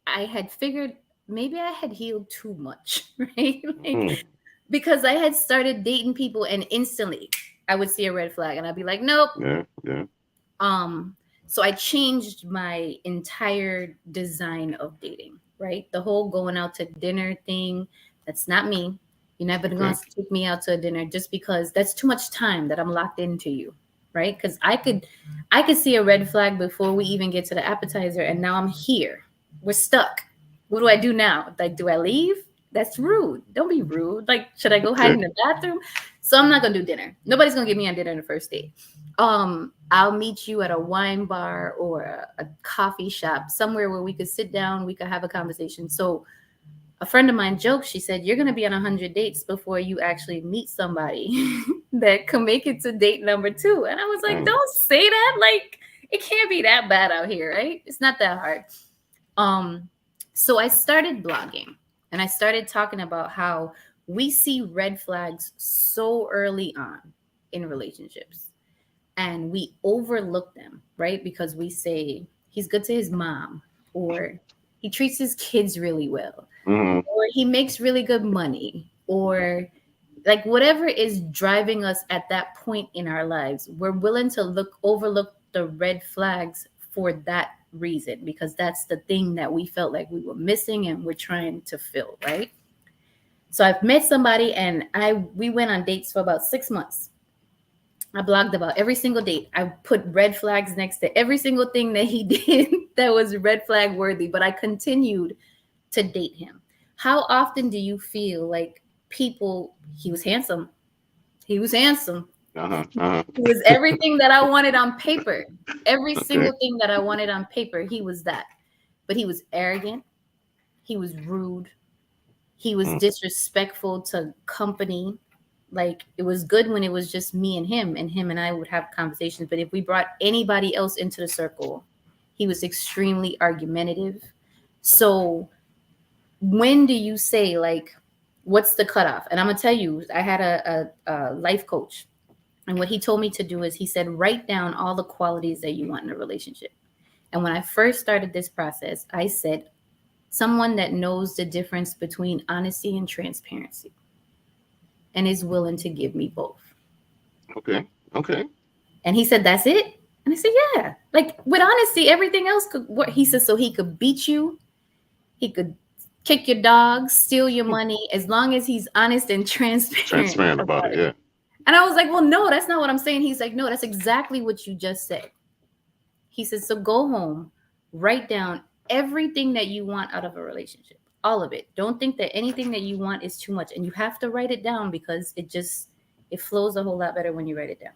I had figured maybe I had healed too much, right? Like Hmm. because I had started dating people and instantly I would see a red flag and I'd be like, nope. Yeah, yeah. Um, so I changed my entire design of dating, right? The whole going out to dinner thing, that's not me. You're never gonna Okay. take me out to a dinner just because that's too much time that I'm locked into you, right? Because I could see a red flag before we even get to the appetizer, and now I'm here. We're stuck. What do I do now? Like, do I leave? That's rude. Don't be rude. Like, should I go hide Okay. in the bathroom? So I'm not gonna do dinner. Nobody's gonna get me on dinner on the first date. I'll meet you at a wine bar or a coffee shop, somewhere where we could sit down, we could have a conversation. So a friend of mine joked, she said, you're going to be on 100 dates before you actually meet somebody that can make it to date number two. And I was like, Dang. don't say that. Like, it can't be that bad out here, right? It's not that hard. Um, so I started blogging. And I started talking about how we see red flags so early on in relationships and we overlook them, right? Because we say he's good to his mom, or he treats his kids really well, Mm-hmm. or he makes really good money, or like whatever is driving us at that point in our lives, we're willing to overlook the red flags for that reason, because that's the thing that we felt like we were missing and we're trying to fill, right? So I've met somebody and I we went on dates for about 6 months. I blogged about every single date. I put red flags next to every single thing that he did that was red flag worthy, but I continued to date him. How often do you feel like people, he was handsome, he was handsome, Uh-huh. Uh-huh. he was everything that I wanted on paper, every Okay. single thing that I wanted on paper, he was that. But he was arrogant, he was rude, he was Mm. disrespectful to company. Like it was good when it was just me and him and I would have conversations, but if we brought anybody else into the circle, he was extremely argumentative. So when do you say, like, what's the cutoff? And I'm gonna tell you, I had a life coach, and what he told me to do is he said write down all the qualities that you want in a relationship. And when I first started this process, I said someone that knows the difference between honesty and transparency and is willing to give me both. Okay. Okay. And he said, that's it? And I said, yeah. Like with honesty, everything else could work. He said, so he could beat you, he could kick your dog, steal your money, as long as he's honest and transparent Transparent about about it. it. Yeah. And I was like, well, no, that's not what I'm saying. He's like, no, that's exactly what you just said. He said, so go home, write down everything that you want out of a relationship, all of it. Don't think that anything that you want is too much. And you have to write it down because it flows a whole lot better when you write it down.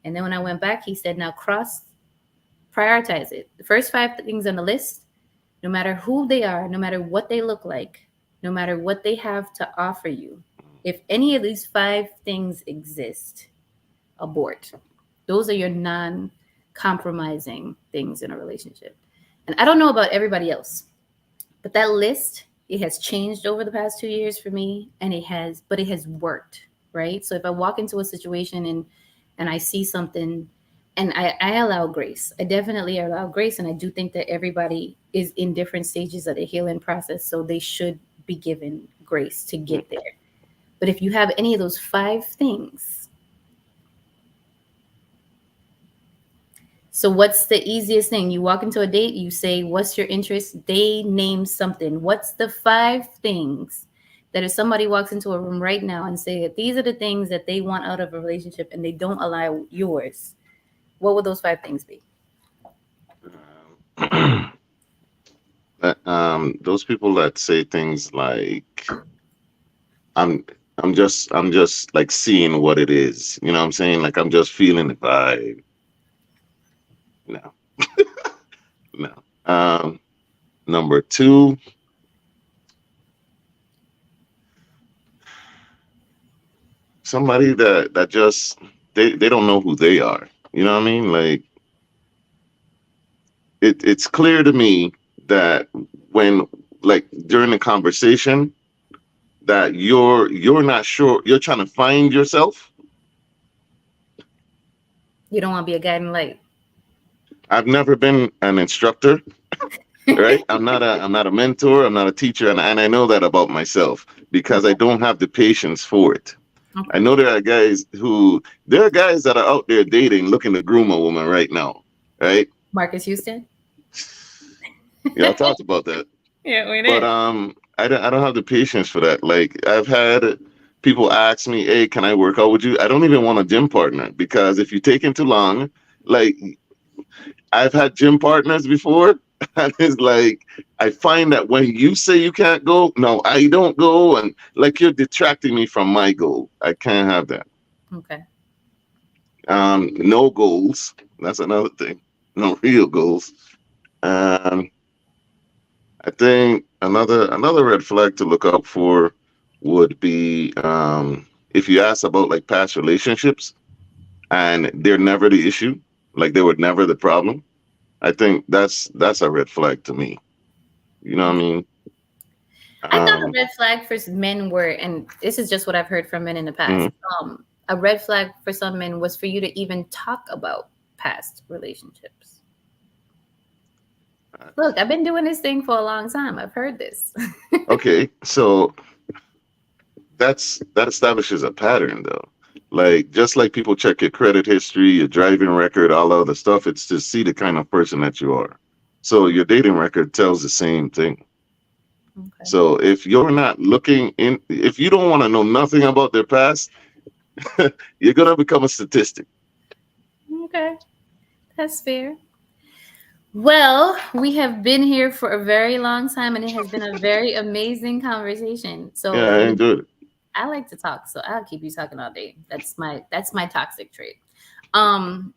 And then when I went back, he said, now prioritize it. The first five things on the list, no matter who they are, no matter what they look like, no matter what they have to offer you, if any of these five things exist, abort. Those are your non compromising things in a relationship. And I don't know about everybody else, but that list, it has changed over the past 2 years for me, and it has worked, right? So if I walk into a situation and I see something, and I allow grace. I definitely allow grace, and I do think that everybody is in different stages of the healing process, so they should be given grace to Mm. get there. But if you have any of those five things, so what's the easiest thing? You walk into a date, you say, what's your interest? They name something. What's the five things that if somebody walks into a room right now and say that these are the things that they want out of a relationship and they don't allow yours, what would those five things be? Those people that say things like I'm I'm just like seeing what it is. You know what I'm saying? Like I'm just feeling the vibe. No. No. Number two, somebody that just they don't know who they are. You know what I mean? Like it's clear to me that when like during the conversation that you're not sure, you're trying to find yourself. You don't want to be a guiding light. I've never been an instructor, right? I'm not a mentor, I'm not a teacher, and I know that about myself because I Okay. don't have the patience for it. I Okay. know there are guys that are out there dating looking to groom a woman right now, right? Marcus Houston. Yeah, I talked about that. Yeah, we But did. I don't have the patience for that. Like I've had people ask me, "Hey, can I work out with you?" I don't even want a gym partner because if you're taking too long, like I've had gym partners before, and it's like I find that when you say you can't go, no, I don't go, and like you're detracting me from my goal. I can't have that. Okay. No goals. That's another thing. No real goals. Um, I think another red flag to look out for would be if you ask about like past relationships and they're never the issue, like they were never the problem. I think that's a red flag to me. You know what I Okay. mean? I thought a Um, red flag for men were, and this is just what I've heard from men in the past. mhm. A red flag for some men was for you to even talk about past relationships. Look, I've been doing this thing for a long time. I've heard this. Okay, so that establishes a pattern though. Like just like people check your credit history, your driving record, all other stuff, it's to see the kind of person that you are. So your dating record tells the same thing. Okay. So if you're not looking in, if you don't want to know nothing about their past, you're gonna become a statistic. Okay. That's fair. Well, we have been here for a very long time and it has been a very amazing conversation. Yeah, So I enjoyed it. I like to talk, so I'll keep you talking all day. That's my toxic trait. Um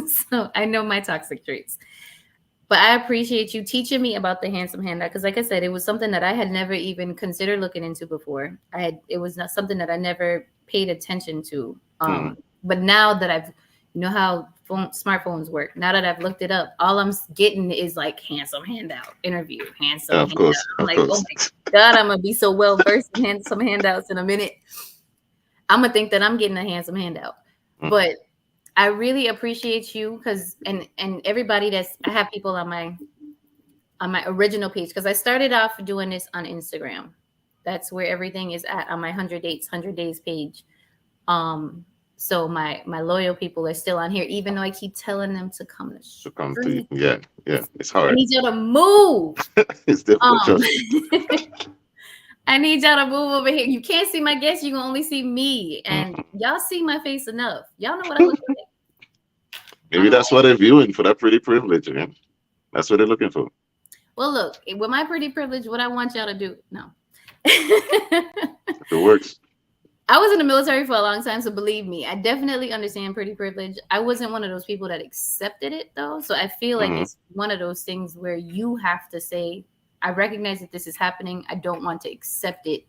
so I know my toxic traits. But I appreciate you teaching me about the handsome handout because, like I said, it was something that I had never even considered looking into before. It was not something that I never paid attention to. Mhm. But now that I've, how smartphones work. Now that I've looked it up, all I'm getting is like handsome handout interview, handsome Of handout. course, I'm of like, oh course. my God, I'm gonna be so well versed in handsome handouts in a minute. I'm gonna think that I'm getting a handsome handout, Mhm. but I really appreciate you because and everybody I have people on my original page because I started off doing this on Instagram. That's where everything is at on my 100 days page. Um, so my loyal people are still on here, even though I keep telling them to come to To come to you. street. Yeah, yeah. It's I hard. need y'all to move. It's difficult. Um, Trust me. I need y'all to move over here. You can't see my guests. You can only see me, and Mhm. y'all see my face enough. Y'all know what I look like. Maybe Um, that's what they're viewing for that pretty privilege, man. That's what they're looking for. well, look, with my pretty privilege, what I want y'all to do, no. If it works. I was in the military for a long time, so believe me, I definitely understand pretty privilege. I wasn't one of those people that accepted it though. So I feel like Hmm. it's one of those things where you have to say, I recognize that this is happening. I don't want to accept it.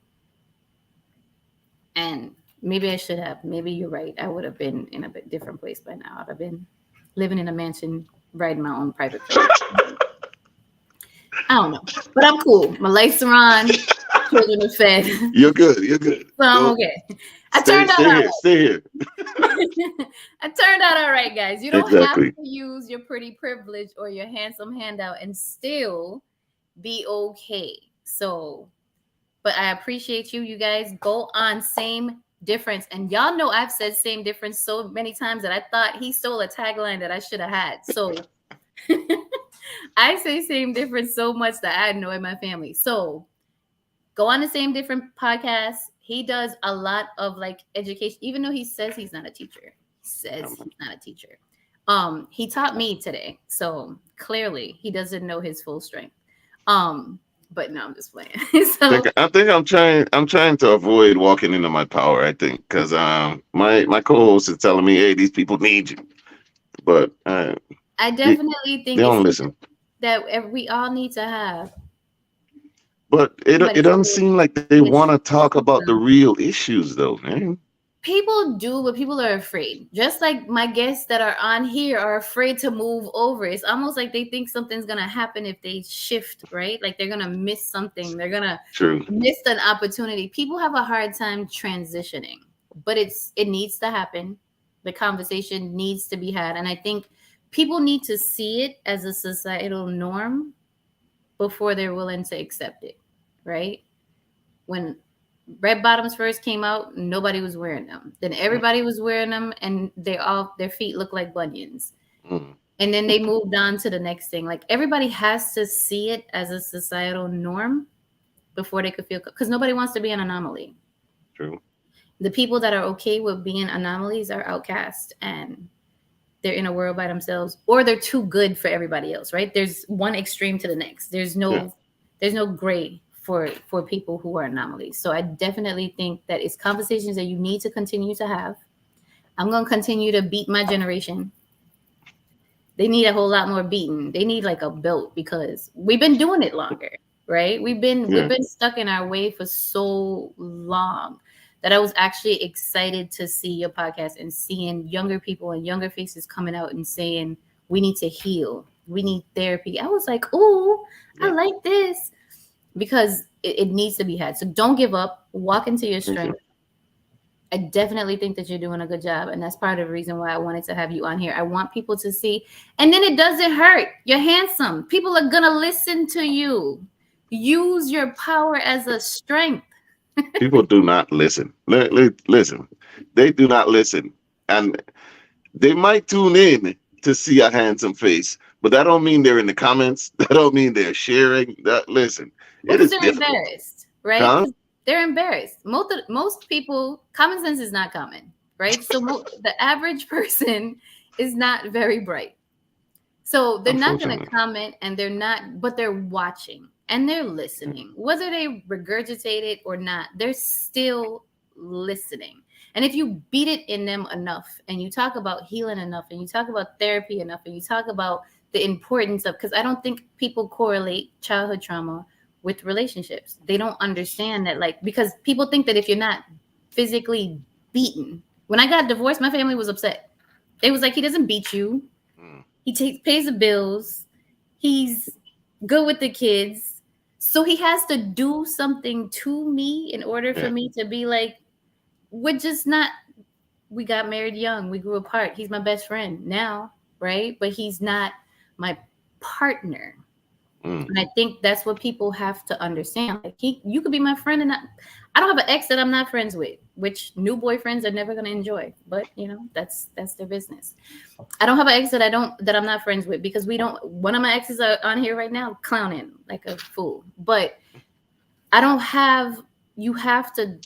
And maybe I should have. Maybe you're right. I would have been in a bit different place by now. I'd have been living in a mansion, riding my own private plane. I don't know. But I'm cool. My lights are on, children are fed. You're good. You're good. So I'm Go. okay. I Stay. turned out Stay all here. Stay here. I turned out all right, guys. You don't have Exactly. to use your pretty privilege or your handsome handout and still be okay. So, but I appreciate you. You guys go on same difference. And y'all know I've said same difference so many times that I thought he stole a tagline that I should have had. So I say same difference so much that I annoy my family. So go on the same different podcast. He does a lot of like education, even though he says he's not a teacher. He says Um, he's not a teacher. He taught me today, so clearly he doesn't know his full strength. Um, but no, I'm just playing. So I think I'm trying to avoid walking into my power. I think because my co-host is telling me, hey, these people need you, but I they, definitely they think it's don't something listen. that we all need to have. But it Somebody doesn't say seem like they be a want to talk support about the system. real issues, though, man. People do, but people are afraid. Just like my guests that are on here are afraid to move over. It's almost like they think something's gonna happen if they shift, right? Like they're gonna miss something. They're gonna True. miss an opportunity. People have a hard time transitioning, but it needs to happen. The conversation needs to be had, and I think people need to see it as a societal norm before they're willing to accept it, right? When red bottoms first came out, nobody was wearing them. Then everybody was wearing them, and their feet look like bunions. Mm, And then they moved on to the next thing. Like everybody has to see it as a societal norm before they could feel, because nobody wants to be an anomaly. true. The people that are okay with being anomalies are outcast and they're in a world by themselves, or they're too good for everybody else, right? There's one extreme to the next. Yeah. There's no gray for people who are anomalies. So I definitely think that it's conversations that you need to continue to have. I'm going to continue to beat my generation. They need a whole lot more beating. They need like a belt because we've been doing it longer, right? We've Yeah. been stuck in our way for so long that I was actually excited to see your podcast and seeing younger people and younger faces coming out and saying we need to heal. We need therapy. I was like, "Ooh, I Yeah. like this." Because it needs to be had. So don't give up. Walk into your Thank you. strength. I definitely think that you're doing a good job. And that's part of the reason why I wanted to have you on here. I want people to see. And then it doesn't hurt. You're handsome. People are going to listen to you. Use your power as a strength. People do not listen. Listen, they do not listen, and they might tune in to see a handsome face, but that don't mean they're in the comments. That don't mean they're sharing. That listen, Well, it because is they're difficult, embarrassed, right? huh? Because they're embarrassed. Most people, common sense is not common, right? So the average person is not very bright. So they're not going to Unfortunately, comment and they're not, but they're watching and they're listening. Whether they regurgitate it or not, they're still listening. And if you beat it in them enough and you talk about healing enough and you talk about therapy enough and you talk about the importance of, because I don't think people correlate childhood trauma with relationships. They don't understand that, like, because people think that if you're not physically beaten, when I got divorced, my family was upset. It was like, he doesn't beat you. mm, He pays the bills. He's good with the kids. So he has to do something to me in order for yeah, me to be like, we're just not, we got married young. We grew apart. He's my best friend now, right? But he's not my partner. mm, And I think that's what people have to understand. Like you could be my friend, and I don't have an ex that I'm not friends with, which new boyfriends are never going to enjoy. But that's their business. I don't have an ex that I'm not friends with because we don't. One of my exes are on here right now clowning like a fool. But I don't have. You have to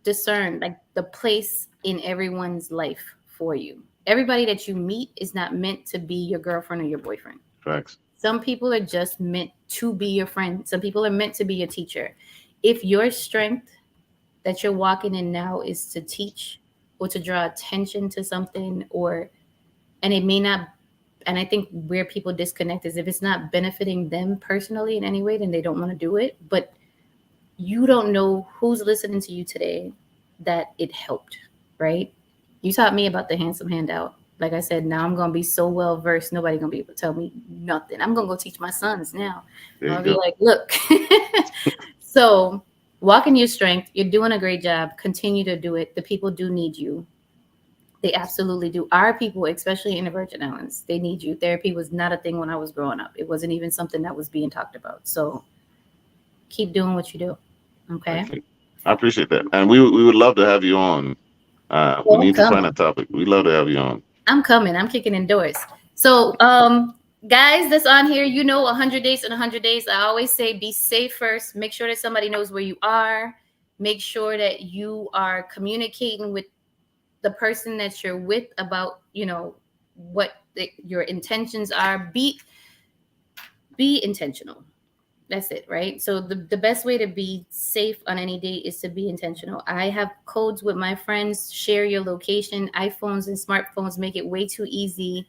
discern like the place in everyone's life for you. Everybody that you meet is not meant to be your girlfriend or your boyfriend. facts. Some people are just meant to be your friend. Some people are meant to be your teacher. If your strength that you're walking in now is to teach or to draw attention to something, or and it may not, and I think where people disconnect is if it's not benefiting them personally in any way, then they don't want to do it. But you don't know who's listening to you today that it helped, right? You taught me about the handsome handout. Like I said, now I'm gonna be so well versed, nobody gonna be able to tell me nothing. I'm gonna go teach my sons now. There I'm you gonna be go. like, look. So walk in your strength. You're doing a great job. Continue to do it. The people do need you. They absolutely do. Our people, especially in the Virgin Islands, they need you. Therapy was not a thing when I was growing up. It wasn't even something that was being talked about. So keep doing what you do. Okay. Thank you. I appreciate that, and we would love to have you on. We Well, I'm need to find coming. a topic. We'd love to have you on. I'm coming. I'm kicking indoors. So, guys that's on here, 100 days in 100 days. I always say be safe first. Make sure that somebody knows where you are. Make sure that you are communicating with the person that you're with about, what your intentions are. Be intentional. That's it, right? So the best way to be safe on any date is to be intentional. I have codes with my friends. Share your location. iPhones and smartphones make it way too easy.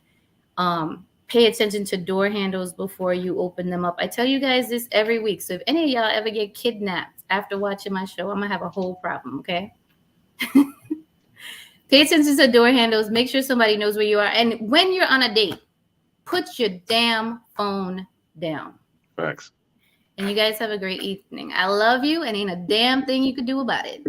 Pay attention to door handles before you open them up. I tell you guys this every week. So if any of y'all ever get kidnapped after watching my show, I'm gonna have a whole problem. Okay. Pay attention to door handles. Make sure somebody knows where you are. And when you're on a date, put your damn phone down. Facts. And you guys have a great evening. I love you, and ain't a damn thing you could do about it.